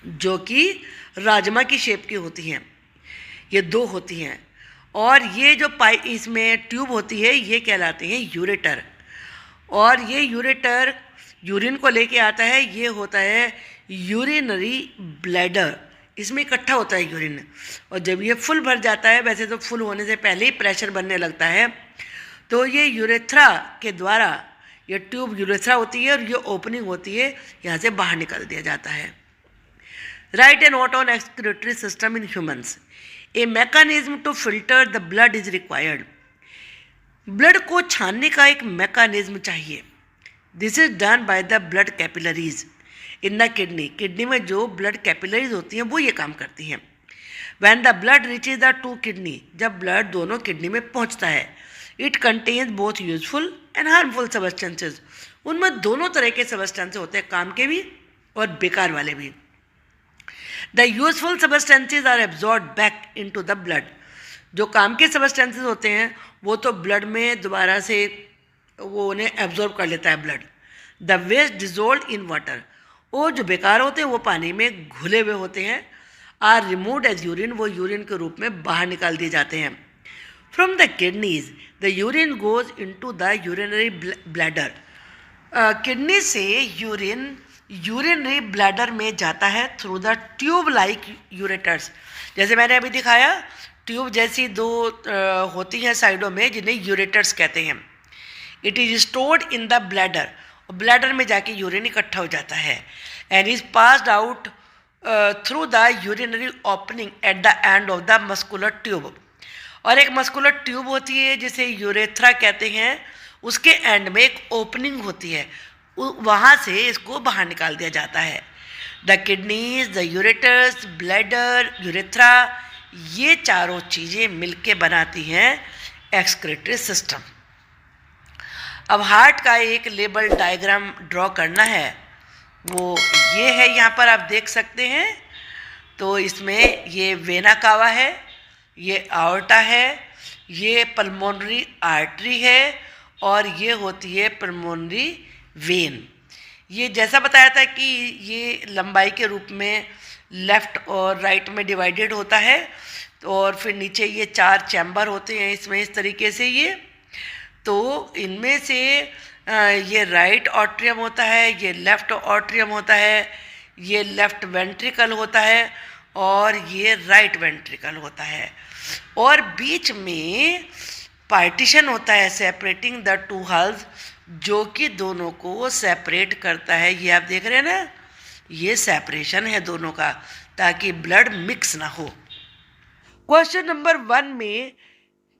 जो कि राजमा की शेप की होती हैं, ये दो होती हैं, और ये जो इसमें ट्यूब होती है ये कहलाते हैं यूरेटर, और ये यूरेटर यूरिन को लेके आता है, ये होता है यूरिनरी ब्लैडर, इसमें इकट्ठा होता है यूरिन, और जब ये फुल भर जाता है, वैसे तो फुल होने से पहले ही प्रेशर बनने लगता है, तो ये यूरेथ्रा के द्वारा, ये ट्यूब यूरेथ्रा होती है और ये ओपनिंग होती है, यहाँ से बाहर निकाल दिया जाता है। Write a note on excretory system in humans. A mechanism to filter the blood is required. Blood को छानने का एक मैकेनिज्म चाहिए। This is done by the blood capillaries in the kidney. Kidney में जो ब्लड कैपिलरीज होती हैं वो ये काम करती हैं। When the blood reaches the two kidney, जब ब्लड दोनों किडनी में पहुंचता है, it contains both useful and harmful substances. उनमें दोनों तरह के सब्सटेंसेज होते हैं, काम के भी और बेकार वाले भी। The useful substances are absorb back into the blood. जो काम के सब्सटेंसेज होते हैं वो तो ब्लड में दोबारा से वो उन्हें एब्जॉर्ब कर लेता है blood. The waste dissolve in water, और जो बेकार होते हैं वो पानी में घुले हुए होते हैं, आर रिमूव्ड एज यूरिन, वो यूरिन के रूप में बाहर निकाल दिए जाते हैं। From the kidneys the urine goes into the urinary bladder. Kidney से यूरिन यूरिनरी ब्लैडर में जाता है through the tube like ureters. जैसे मैंने अभी दिखाया, ट्यूब जैसी दो होती हैं साइडों में, जिन्हें यूरेटर्स कहते हैं। It is stored in the bladder, bladder में जाके यूरिन इकट्ठा हो जाता है, and is passed out through the urinary opening at the end of the muscular tube. और एक मस्कुलर ट्यूब होती है जिसे यूरेथ्रा कहते हैं, उसके एंड में एक ओपनिंग होती है, वहाँ से इसको बाहर निकाल दिया जाता है। The kidneys, the ureters, bladder, urethra, ये चारों चीज़ें मिलके बनाती हैं एक्सक्रीटरी सिस्टम। अब हार्ट का एक लेबल डायग्राम ड्रॉ करना है, वो ये है, यहाँ पर आप देख सकते हैं। तो इसमें ये वेना कावा है, ये आर्टा है, ये पल्मोनरी आर्टरी है, और ये होती है पल्मोनरी वेन। ये जैसा बताया था कि ये लंबाई के रूप में लेफ़्ट और राइट में डिवाइडेड होता है, और फिर नीचे ये 4 चैम्बर होते हैं इसमें इस तरीके से। ये तो इनमें से ये राइट ऑट्रियम होता है, ये लेफ़्ट ऑट्रियम होता है, ये लेफ़्ट वेंट्रिकल होता है, और ये राइट वेंट्रिकल होता है। और बीच में पार्टीशन होता है सेपरेटिंग द टू हल्स, जो कि दोनों को सेपरेट करता है। ये आप देख रहे हैं ना, ये सेपरेशन है दोनों का, ताकि ब्लड मिक्स ना हो। क्वेश्चन नंबर 1 में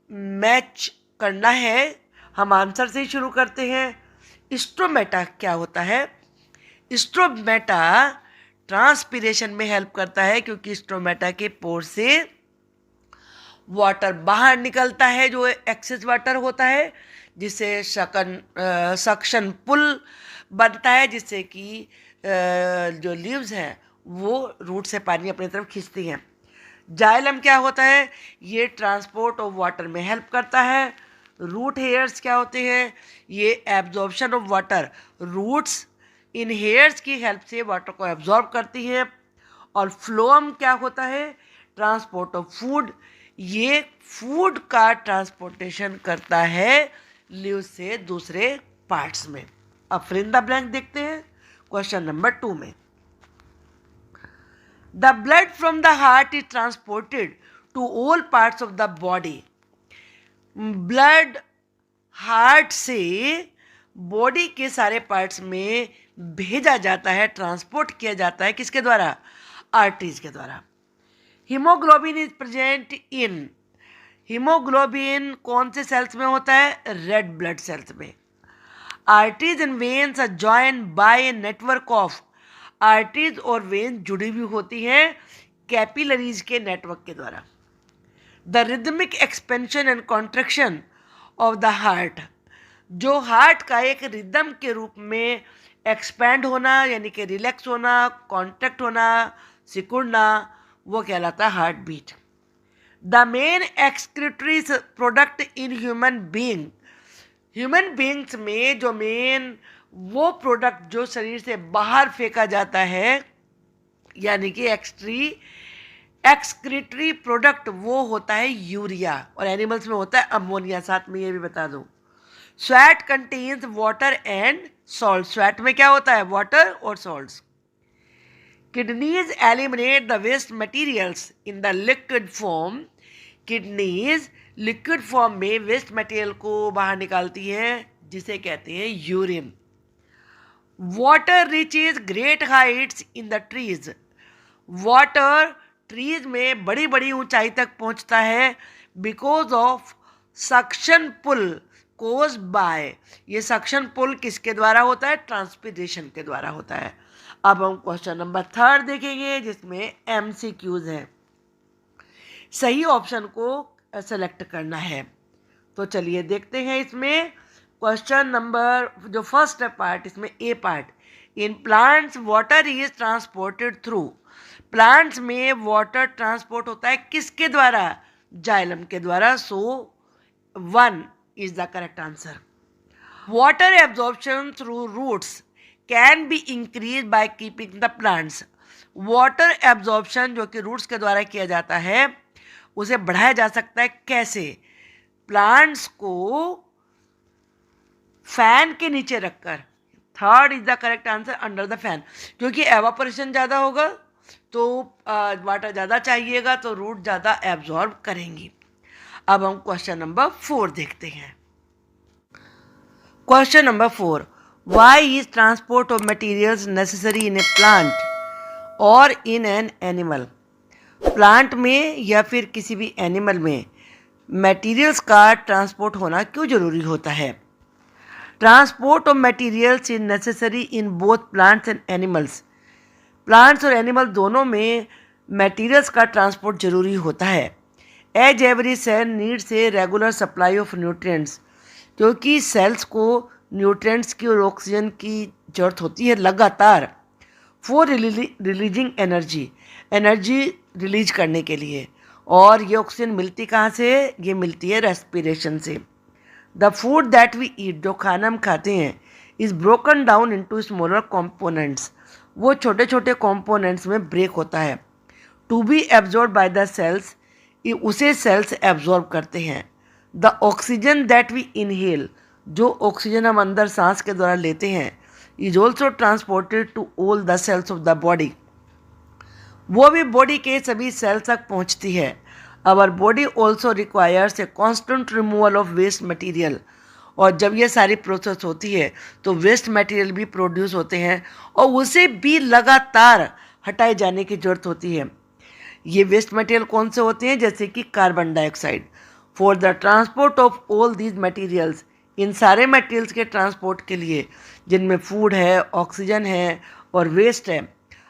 मैच करना है, हम आंसर से ही शुरू करते हैं। स्ट्रोमेटा क्या होता है? स्ट्रोमेटा ट्रांसपीरेशन में हेल्प करता है, क्योंकि स्ट्रोमेटा के पोर से वाटर बाहर निकलता है, जो एक्सेस वाटर होता है, जिससे सक्शन पुल बनता है, जिससे कि जो लीव्स हैं वो रूट से पानी अपनी तरफ खींचती हैं। जाइलम क्या होता है? ये ट्रांसपोर्ट ऑफ वाटर में हेल्प करता है। रूट हेयर्स क्या होते हैं? ये absorption of water, roots in hairs की हेल्प से वाटर को एब्जॉर्ब करती हैं। और फ्लोएम क्या होता है? ट्रांसपोर्ट ऑफ फूड, ये फूड का ट्रांसपोर्टेशन करता है लीव से दूसरे पार्ट्स में। अब फिल इन द ब्लैंक देखते हैं क्वेश्चन नंबर 2 में। The blood from the heart is transported to all parts of the body. Blood heart से बॉडी के सारे पार्ट्स में भेजा जाता है, ट्रांसपोर्ट किया जाता है। किसके द्वारा? आर्टरीज के द्वारा। Haemoglobin is present in, haemoglobin कौन से सेल्स में होता है? रेड ब्लड सेल्स में। Arteries and veins are joined by a network of, arteries और वेन जुड़ी हुई होती हैं कैपिलरीज के नेटवर्क के द्वारा। The rhythmic expansion and contraction of the heart, जो हार्ट का एक रिदम के रूप में एक्सपैंड होना यानी कि रिलैक्स होना, कॉन्ट्रैक्ट होना, सिकुड़ना, वो कहलाता है heart beat. The main excretory product in human being, human beings में जो मेन वो प्रोडक्ट जो शरीर से बाहर फेंका जाता है यानी कि एक्सक्रीटरी प्रोडक्ट, वो होता है यूरिया, और एनिमल्स में होता है अमोनिया। साथ में ये भी बता दूं, sweat contains water and salt, sweat में क्या होता है? वाटर और salts. Kidneys eliminate the waste materials in the liquid form, kidneys liquid form में वेस्ट मटेरियल को बाहर निकालती है, जिसे कहते हैं urine. Water reaches great heights in the trees, water trees में बड़ी बड़ी ऊंचाई तक पहुंचता है because of suction pull cause by, ये सक्शन पुल किसके द्वारा होता है? ट्रांसपीरेशन के द्वारा होता है। अब हम क्वेश्चन नंबर 3 देखेंगे, जिसमें MCQs है। सही ऑप्शन को सेलेक्ट करना है, तो चलिए देखते हैं। इसमें क्वेश्चन नंबर जो फर्स्ट पार्ट, इसमें A part, in plants water is transported through, plants में वाटर ट्रांसपोर्ट होता है किसके द्वारा? जाइलम के द्वारा। So 1 is the correct answer. Water absorption through roots can be increase by keeping the plants, water absorption जो कि रूट्स के द्वारा किया जाता है उसे बढ़ाया जा सकता है। कैसे? प्लांट्स को फैन के नीचे रखकर। 3rd is the correct answer, under the fan, क्योंकि एवापोरेशन ज़्यादा होगा तो वाटर ज़्यादा चाहिएगा, तो रूट ज़्यादा एब्जॉर्ब करेंगी। अब हम क्वेश्चन नंबर 4 देखते हैं। Question number 4, why is transport of materials necessary in a plant और इन एन एनिमल, प्लांट में या फिर किसी भी एनिमल में मटीरियल्स का ट्रांसपोर्ट होना क्यों ज़रूरी होता है? Transport of materials is necessary in both plants and animals, plants और एनिमल दोनों में मटीरियल्स का ट्रांसपोर्ट जरूरी होता है। As every cell needs a regular supply of nutrients, क्योंकि सेल्स को न्यूट्रिएंट्स की और ऑक्सीजन की जरूरत होती है लगातार। For releasing energy, energy release करने के लिए, और ये ऑक्सीजन मिलती कहाँ से? ये मिलती है रेस्पिरेशन से। The food that we eat, जो खाना हम खाते हैं, is broken down into smaller components, वो छोटे छोटे कॉम्पोनेंट्स में ब्रेक होता है। To be absorb by the cells, उसे सेल्स एब्जॉर्ब करते हैं। The oxygen that we inhale, जो ऑक्सीजन हम अंदर सांस के द्वारा लेते हैं, is also transported to all the cells of the body, वो भी बॉडी के सभी सेल्स तक पहुंचती है। Our body also requires a constant removal of waste material. और जब ये सारी प्रोसेस होती है तो वेस्ट मटेरियल भी प्रोड्यूस होते हैं और उसे भी लगातार हटाए जाने की ज़रूरत होती है। ये वेस्ट मटेरियल कौन से होते हैं? जैसे कि carbon dioxide. For the transport of all these materials, इन सारे मटेरियल्स के ट्रांसपोर्ट के लिए, जिनमें फूड है, ऑक्सीजन है और वेस्ट है,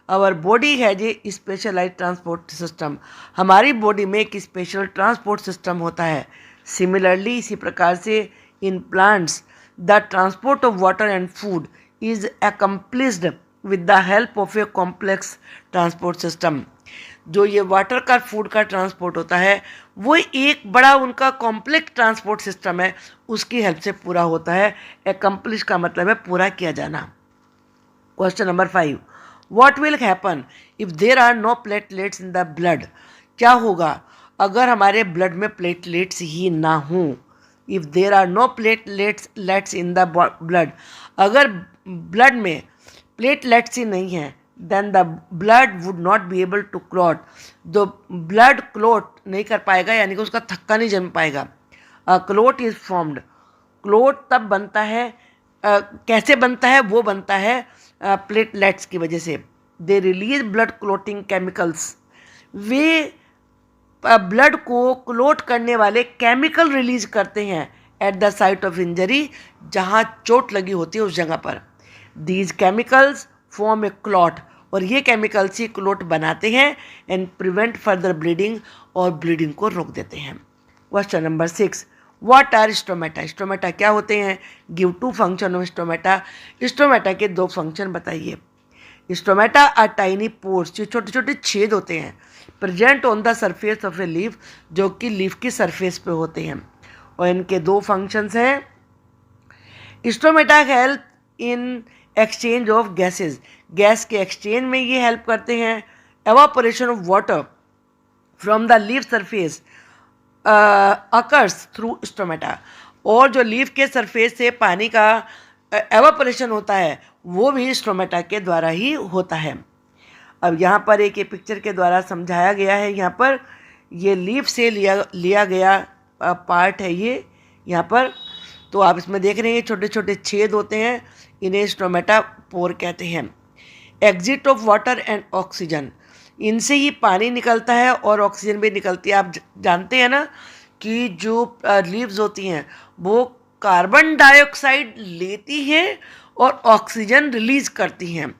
our body has a specialise transport system. हमारी बॉडी में एक स्पेशल ट्रांसपोर्ट सिस्टम होता है। सिमिलरली, इसी प्रकार से in plants the transport of water and food is accomplished with the help of a complex transport system। जो ये वाटर का फूड का ट्रांसपोर्ट होता है वो एक बड़ा उनका कॉम्प्लेक्स ट्रांसपोर्ट सिस्टम है, उसकी हेल्प से पूरा होता है। एकम्प्लिश का मतलब है पूरा किया जाना। Question number 5, what will happen if there are no platelets in the blood. क्या होगा अगर हमारे ब्लड में प्लेटलेट्स ही ना हों? If there are no platelets in the blood, अगर ब्लड में प्लेटलेट्स ही नहीं हैं, then the blood would not be able to clot. तो ब्लड क्लॉट नहीं कर पाएगा, यानी कि उसका थक्का नहीं जम पाएगा। क्लॉट इज फॉर्म्ड, क्लॉट तब बनता है, कैसे बनता है? वो बनता है प्लेटलेट्स की वजह से। They release blood clotting chemicals, वे ब्लड को क्लोट करने वाले केमिकल रिलीज करते हैं at the site of injury, जहाँ चोट लगी होती है उस जगह पर। These chemicals form a clot, और ये केमिकल्स ही क्लॉट बनाते हैं एंड प्रिवेंट फर्दर ब्लीडिंग, और ब्लीडिंग को रोक देते हैं। Question number 6, what are stomata. Stomata क्या होते हैं? Give 2 function of stomata. Stomata के 2 फंक्शन बताइए। स्टोमेटा आर टाइनी पोर्स, ये छोटे छोटे छेद होते हैं, present on the surface of a leaf, जो कि लीफ की सरफेस पे होते हैं। और इनके 2 फंक्शंस हैं। Stomata help in exchange of gases, gas के एक्सचेंज में ये हेल्प करते हैं। Evaporation of water from the leaf surface occurs through stomata, और जो लीफ के सरफेस से पानी का एवापोरेशन होता है वो भी स्टोमेटा के द्वारा ही होता है। अब यहाँ पर एक ये पिक्चर के द्वारा समझाया गया है। यहाँ पर ये लीफ से लिया गया पार्ट है ये यहाँ पर। तो आप इसमें देख रहे हैं छोटे छोटे छेद होते हैं, इन्हें स्टोमेटा पोर कहते हैं। Exit of water and oxygen, इनसे ही पानी निकलता है और ऑक्सीजन भी निकलती है। आप जानते हैं ना कि जो लीव्स होती हैं वो कार्बन डाइऑक्साइड लेती हैं और ऑक्सीजन रिलीज करती हैं।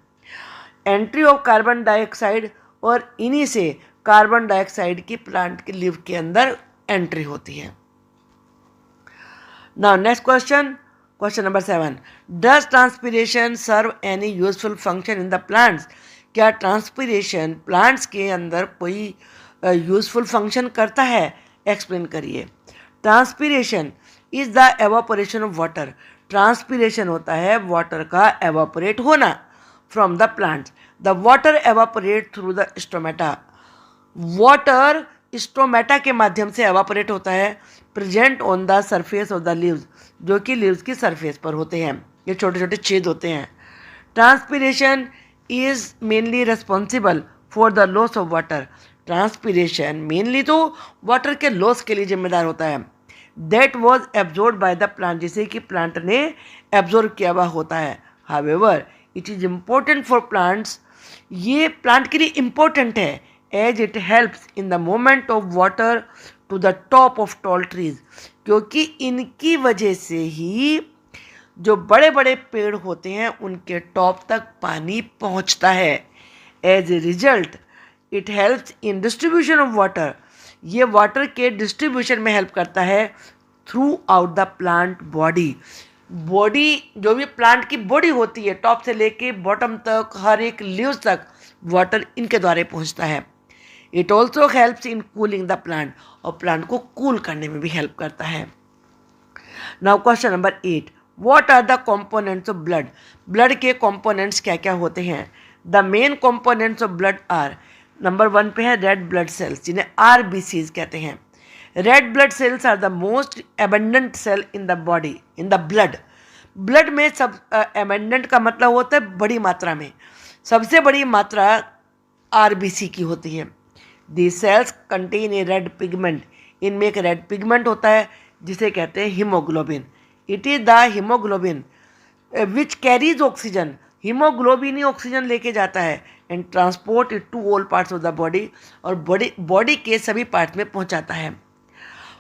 एंट्री ऑफ कार्बन डाइऑक्साइड, और इन्हीं से कार्बन डाइऑक्साइड की प्लांट के लीव के अंदर एंट्री होती है। Now next question, question number 7, does transpiration serve any useful function in the plants. क्या ट्रांसपीरेशन प्लांट्स के अंदर कोई यूजफुल फंक्शन करता है? एक्सप्लेन करिए। Transpiration is the evaporation of water, transpiration होता है वाटर का एवापोरेट होना from the plants. The water evaporate through the stomata, water stomata के माध्यम से एवापोरेट होता है। Present on the surface of the leaves, जो कि लीव्स की सरफेस पर होते हैं, ये छोटे छोटे छेद होते हैं। Transpiration is mainly responsible for the loss of water, transpiration mainly तो वाटर के लॉस के लिए जिम्मेदार होता है। That was absorb by the plant, जिसे कि प्लांट ने एब्जॉर्ब किया हुआ होता है। However it is important for plants, ये प्लांट के लिए इम्पोर्टेंट है, as it helps in the movement of water to the top of tall trees, क्योंकि इनकी वजह से ही जो बड़े बड़े पेड़ होते हैं उनके टॉप तक पानी पहुंचता है। As a result it helps in distribution of water, ये वाटर के डिस्ट्रीब्यूशन में हेल्प करता है throughout the plant body. Body, जो भी प्लांट की बॉडी होती है, टॉप से लेके बॉटम तक, हर एक लीव्स तक वाटर इनके द्वारा पहुंचता है। It also helps in cooling the plant, और प्लांट को कूल करने में भी हेल्प करता है। Now question number 8, what are the components of blood. Blood के कंपोनेंट्स क्या क्या होते हैं? The main components of blood are, number 1 पे है रेड ब्लड सेल्स, जिन्हें RBCs कहते हैं। Red blood cells are the most abundant cell in the body, in the blood. Blood में सब एबंडेंट का मतलब होता है बड़ी मात्रा में, सबसे बड़ी मात्रा RBC की होती है। The cells contain a red pigment, इनमें एक रेड पिगमेंट होता है जिसे कहते हैं haemoglobin. It is the haemoglobin which carries oxygen, haemoglobin ही ऑक्सीजन लेके जाता है and transport it to all parts of the body, और बॉडी के सभी पार्ट्स में पहुंचाता है।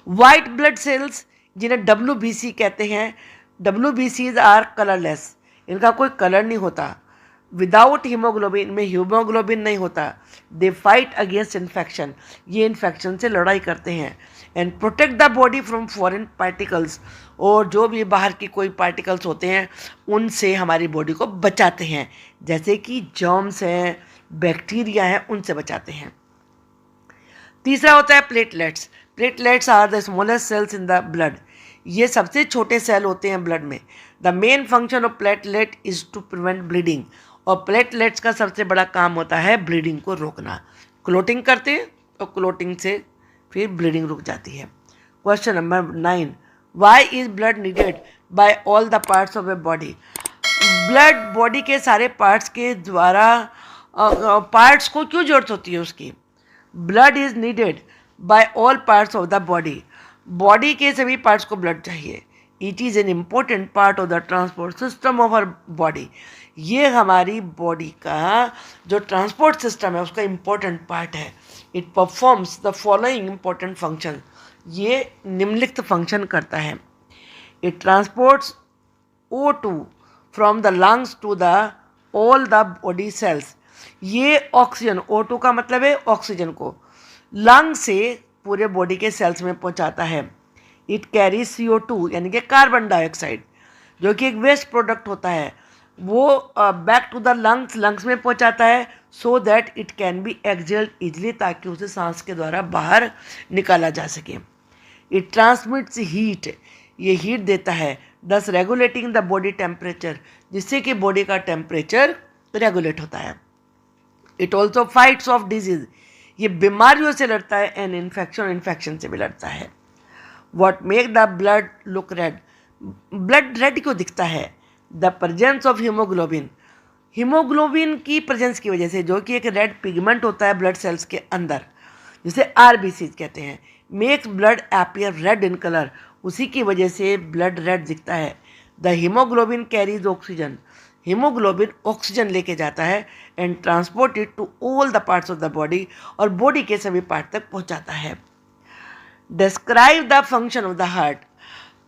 वाइट ब्लड सेल्स जिन्हें WBC कहते हैं, WBCs आर कलरलेस, इनका कोई कलर नहीं होता। विदाउट हीमोग्लोबिन, में हीमोग्लोबिन नहीं होता। दे फाइट अगेंस्ट इन्फेक्शन, ये इन्फेक्शन से लड़ाई करते हैं। And protect the body from foreign particles, और जो भी बाहर की कोई पार्टिकल्स होते हैं उनसे हमारी बॉडी को बचाते हैं, जैसे कि जर्म्स हैं, बैक्टीरिया हैं, उनसे बचाते हैं। तीसरा होता है platelets. Platelets are the smallest cells in the blood, ये सबसे छोटे सेल होते हैं ब्लड में। The main function of platelet is to prevent bleeding, और प्लेटलेट्स का सबसे बड़ा काम होता है ब्लीडिंग को रोकना। क्लोटिंग करते हैं और क्लोटिंग से फिर ब्लीडिंग रुक जाती है। Question number 9, why is blood needed by all the parts of a body. Blood body के सारे पार्ट्स के द्वारा पार्ट्स को क्यों जरूरत होती है उसकी। Blood is needed by all parts of the body, body के सभी पार्ट्स को ब्लड चाहिए। It is an important part of the transport system of our body, ये हमारी बॉडी का जो ट्रांसपोर्ट सिस्टम है उसका इम्पोर्टेंट पार्ट है। It performs the following important function, ये निम्नलिखित फंक्शन करता है। It transports O2 from the lungs to the all the body cells, ये ऑक्सीजन, O2 का मतलब है ऑक्सीजन को लंग से पूरे बॉडी के सेल्स में पहुंचाता है। इट कैरी CO2 यानी कि कार्बन डाइऑक्साइड, जो कि एक वेस्ट प्रोडक्ट होता है, वो बैक टू द लंग्स में पहुंचाता है, so that it can be exhaled easily, ताकि उसे सांस के द्वारा बाहर निकाला जा सके। इट ट्रांसमिट्स हीट, ये हीट देता है, दस रेगुलेटिंग द बॉडी टेम्परेचर, जिससे कि बॉडी का टेम्परेचर रेगुलेट होता है। It also fights of disease, ये बीमारियों से लड़ता है, एंड इन्फेक्शन से भी लड़ता है। What make the blood look red, blood red क्यों दिखता है। The presence of haemoglobin, haemoglobin की प्रेजेंस की वजह से, जो कि एक रेड पिगमेंट होता है ब्लड सेल्स के अंदर, जिसे RBC कहते हैं, makes blood appear red in colour, उसी की वजह से ब्लड रेड दिखता है। The haemoglobin carries oxygen, haemoglobin oxygen लेके जाता है and transport it to all the parts of the body, और बॉडी के सभी पार्ट तक पहुंचाता है। Describe the function of the heart,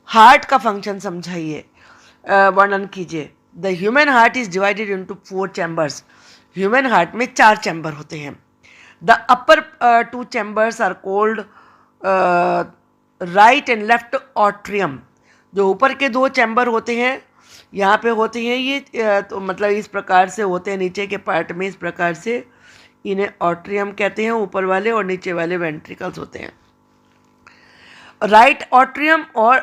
heart का फंक्शन समझाइए, वर्णन कीजिए। The human heart is divided into 4 chambers, human heart में 4 चैम्बर होते हैं। The upper 2 chambers are called right and left atrium, जो ऊपर के 2 चैम्बर होते हैं यहाँ पे होते हैं, ये तो मतलब इस प्रकार से होते हैं, नीचे के पार्ट में इस प्रकार से, इन्हें ऑट्रियम कहते हैं ऊपर वाले, और नीचे वाले वेंट्रिकल्स होते हैं, राइट ऑट्रियम और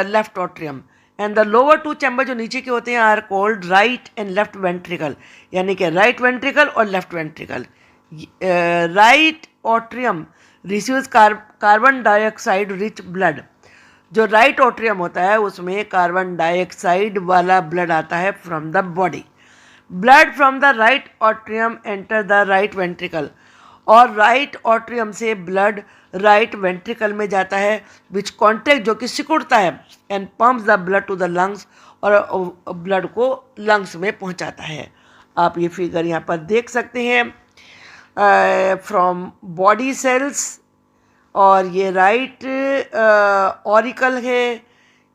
left atrium. And the lower 2 chamber जो नीचे के होते हैं are called right and left ventricle, यानी कि राइट वेंट्रिकल और left ventricle. Right atrium receives carbon dioxide rich blood, जो राइट ऑट्रियम होता है उसमें कार्बन डाइऑक्साइड वाला ब्लड आता है from the body. Blood from the right atrium enter the right ventricle, और राइट ऑट्रियम से ब्लड राइट वेंट्रिकल में जाता है, विच कॉन्ट्रैक्ट, जो कि सिकुड़ता है, and pumps the blood to the lungs, और ब्लड को लंग्स में पहुंचाता है। आप ये फिगर यहाँ पर देख सकते हैं फ्रॉम बॉडी सेल्स, और ये राइट ऑरिकल है,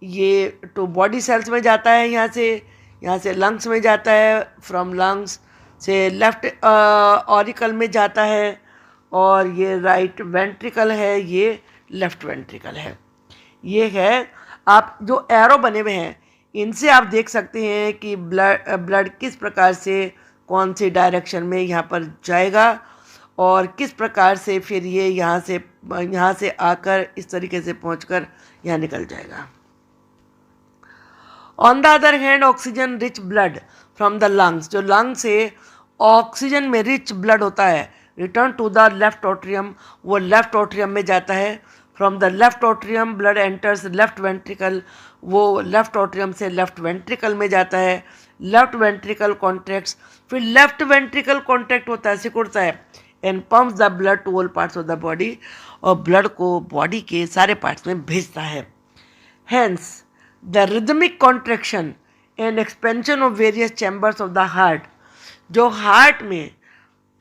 ये टू बॉडी सेल्स में जाता है, यहाँ से लंग्स में जाता है, फ्रॉम लंग्स से लेफ्ट ऑरिकल में जाता है, और ये राइट वेंट्रिकल है, ये लेफ्ट वेंट्रिकल है। ये है, आप जो एरो बने हुए हैं इनसे आप देख सकते हैं कि ब्लड किस प्रकार से कौन सी डायरेक्शन में यहाँ पर जाएगा, और किस प्रकार से फिर ये यहाँ से आकर इस तरीके से पहुंचकर यहाँ निकल जाएगा। On the other hand oxygen rich blood from the lungs, जो लंग से ऑक्सीजन में रिच ब्लड होता है, return to the left atrium, वो लेफ्ट ऑट्रियम में जाता है। From the left atrium blood enters left ventricle, वो लेफ्ट ऑट्रियम से लेफ्ट वेंट्रिकल में जाता है। लेफ्ट वेंट्रिकल कॉन्ट्रैक्ट्स, फिर लेफ्ट वेंट्रिकल कॉन्ट्रैक्ट होता है, सिकुड़ता है, and pumps the blood to all parts of the body, और ब्लड को बॉडी के सारे पार्ट्स में भेजता है। Hence the rhythmic contraction and expansion of various chambers of the heart, जो हार्ट में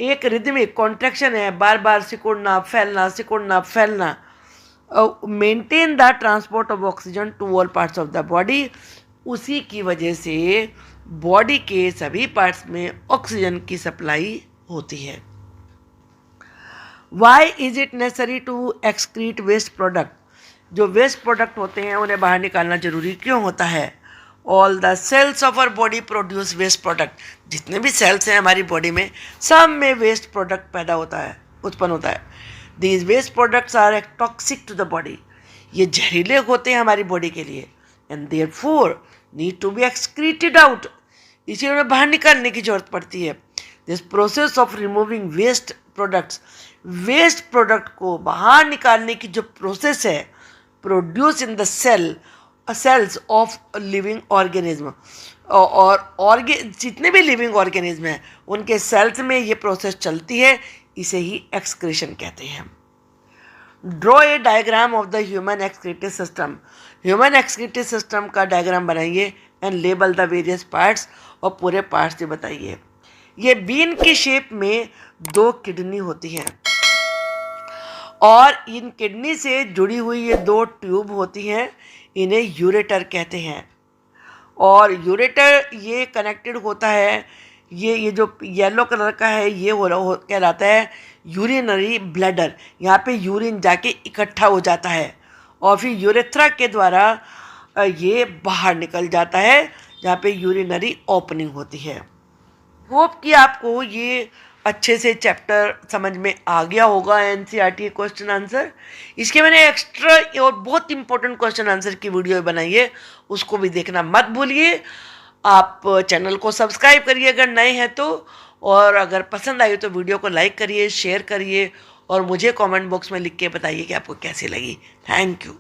एक रिदमिक कॉन्ट्रैक्शन है, बार बार सिकुड़ना फैलना, maintain the transport of oxygen to all parts of the body, उसी की वजह से बॉडी के सभी पार्ट्स में ऑक्सीजन की सप्लाई होती है। Why is it necessary to excrete waste product, जो वेस्ट प्रोडक्ट होते हैं उन्हें बाहर निकालना जरूरी क्यों होता है? All the cells of our body produce waste product, जितने भी सेल्स हैं हमारी बॉडी में सब में वेस्ट प्रोडक्ट उत्पन्न होता है। These waste products are toxic to the body, ये जहरीले होते हैं हमारी बॉडी के लिए, and therefore need to be excreted out, इसीलिए उन्हें बाहर निकालने की जरूरत पड़ती है। This process of removing waste products, waste product को बाहर निकालने की जो प्रोसेस है, produce in the cells of living organism, और जितने भी लिविंग ऑर्गेनिज्म हैं उनके सेल्स में ये प्रोसेस चलती है, इसे ही एक्सक्रीशन कहते हैं। Draw a diagram of the human excretive system, human excretive system का डायग्राम बनाइए and label the various parts, और पूरे पार्ट्स से बताइए। ये बीन की शेप में 2 किडनी होती हैं, और इन किडनी से जुड़ी हुई ये 2 ट्यूब होती हैं, इन्हें यूरेटर कहते हैं। और यूरेटर ये कनेक्टेड होता है, ये जो येलो कलर का है ये कहलाता है यूरिनरी ब्लैडर, यहाँ पे यूरिन जाके इकट्ठा हो जाता है और फिर यूरेथ्रा के द्वारा ये बाहर निकल जाता है, जहाँ पे यूरिनरी ओपनिंग होती है। होप कि आपको ये अच्छे से चैप्टर समझ में आ गया होगा, एनसीईआरटी क्वेश्चन आंसर। इसके मैंने एक्स्ट्रा और बहुत इंपॉर्टेंट क्वेश्चन आंसर की वीडियो बनाई है, उसको भी देखना मत भूलिए। आप चैनल को सब्सक्राइब करिए अगर नए हैं तो, और अगर पसंद आई तो वीडियो को लाइक करिए, शेयर करिए, और मुझे कमेंट बॉक्स में लिख के बताइए कि आपको कैसी लगी। Thank you.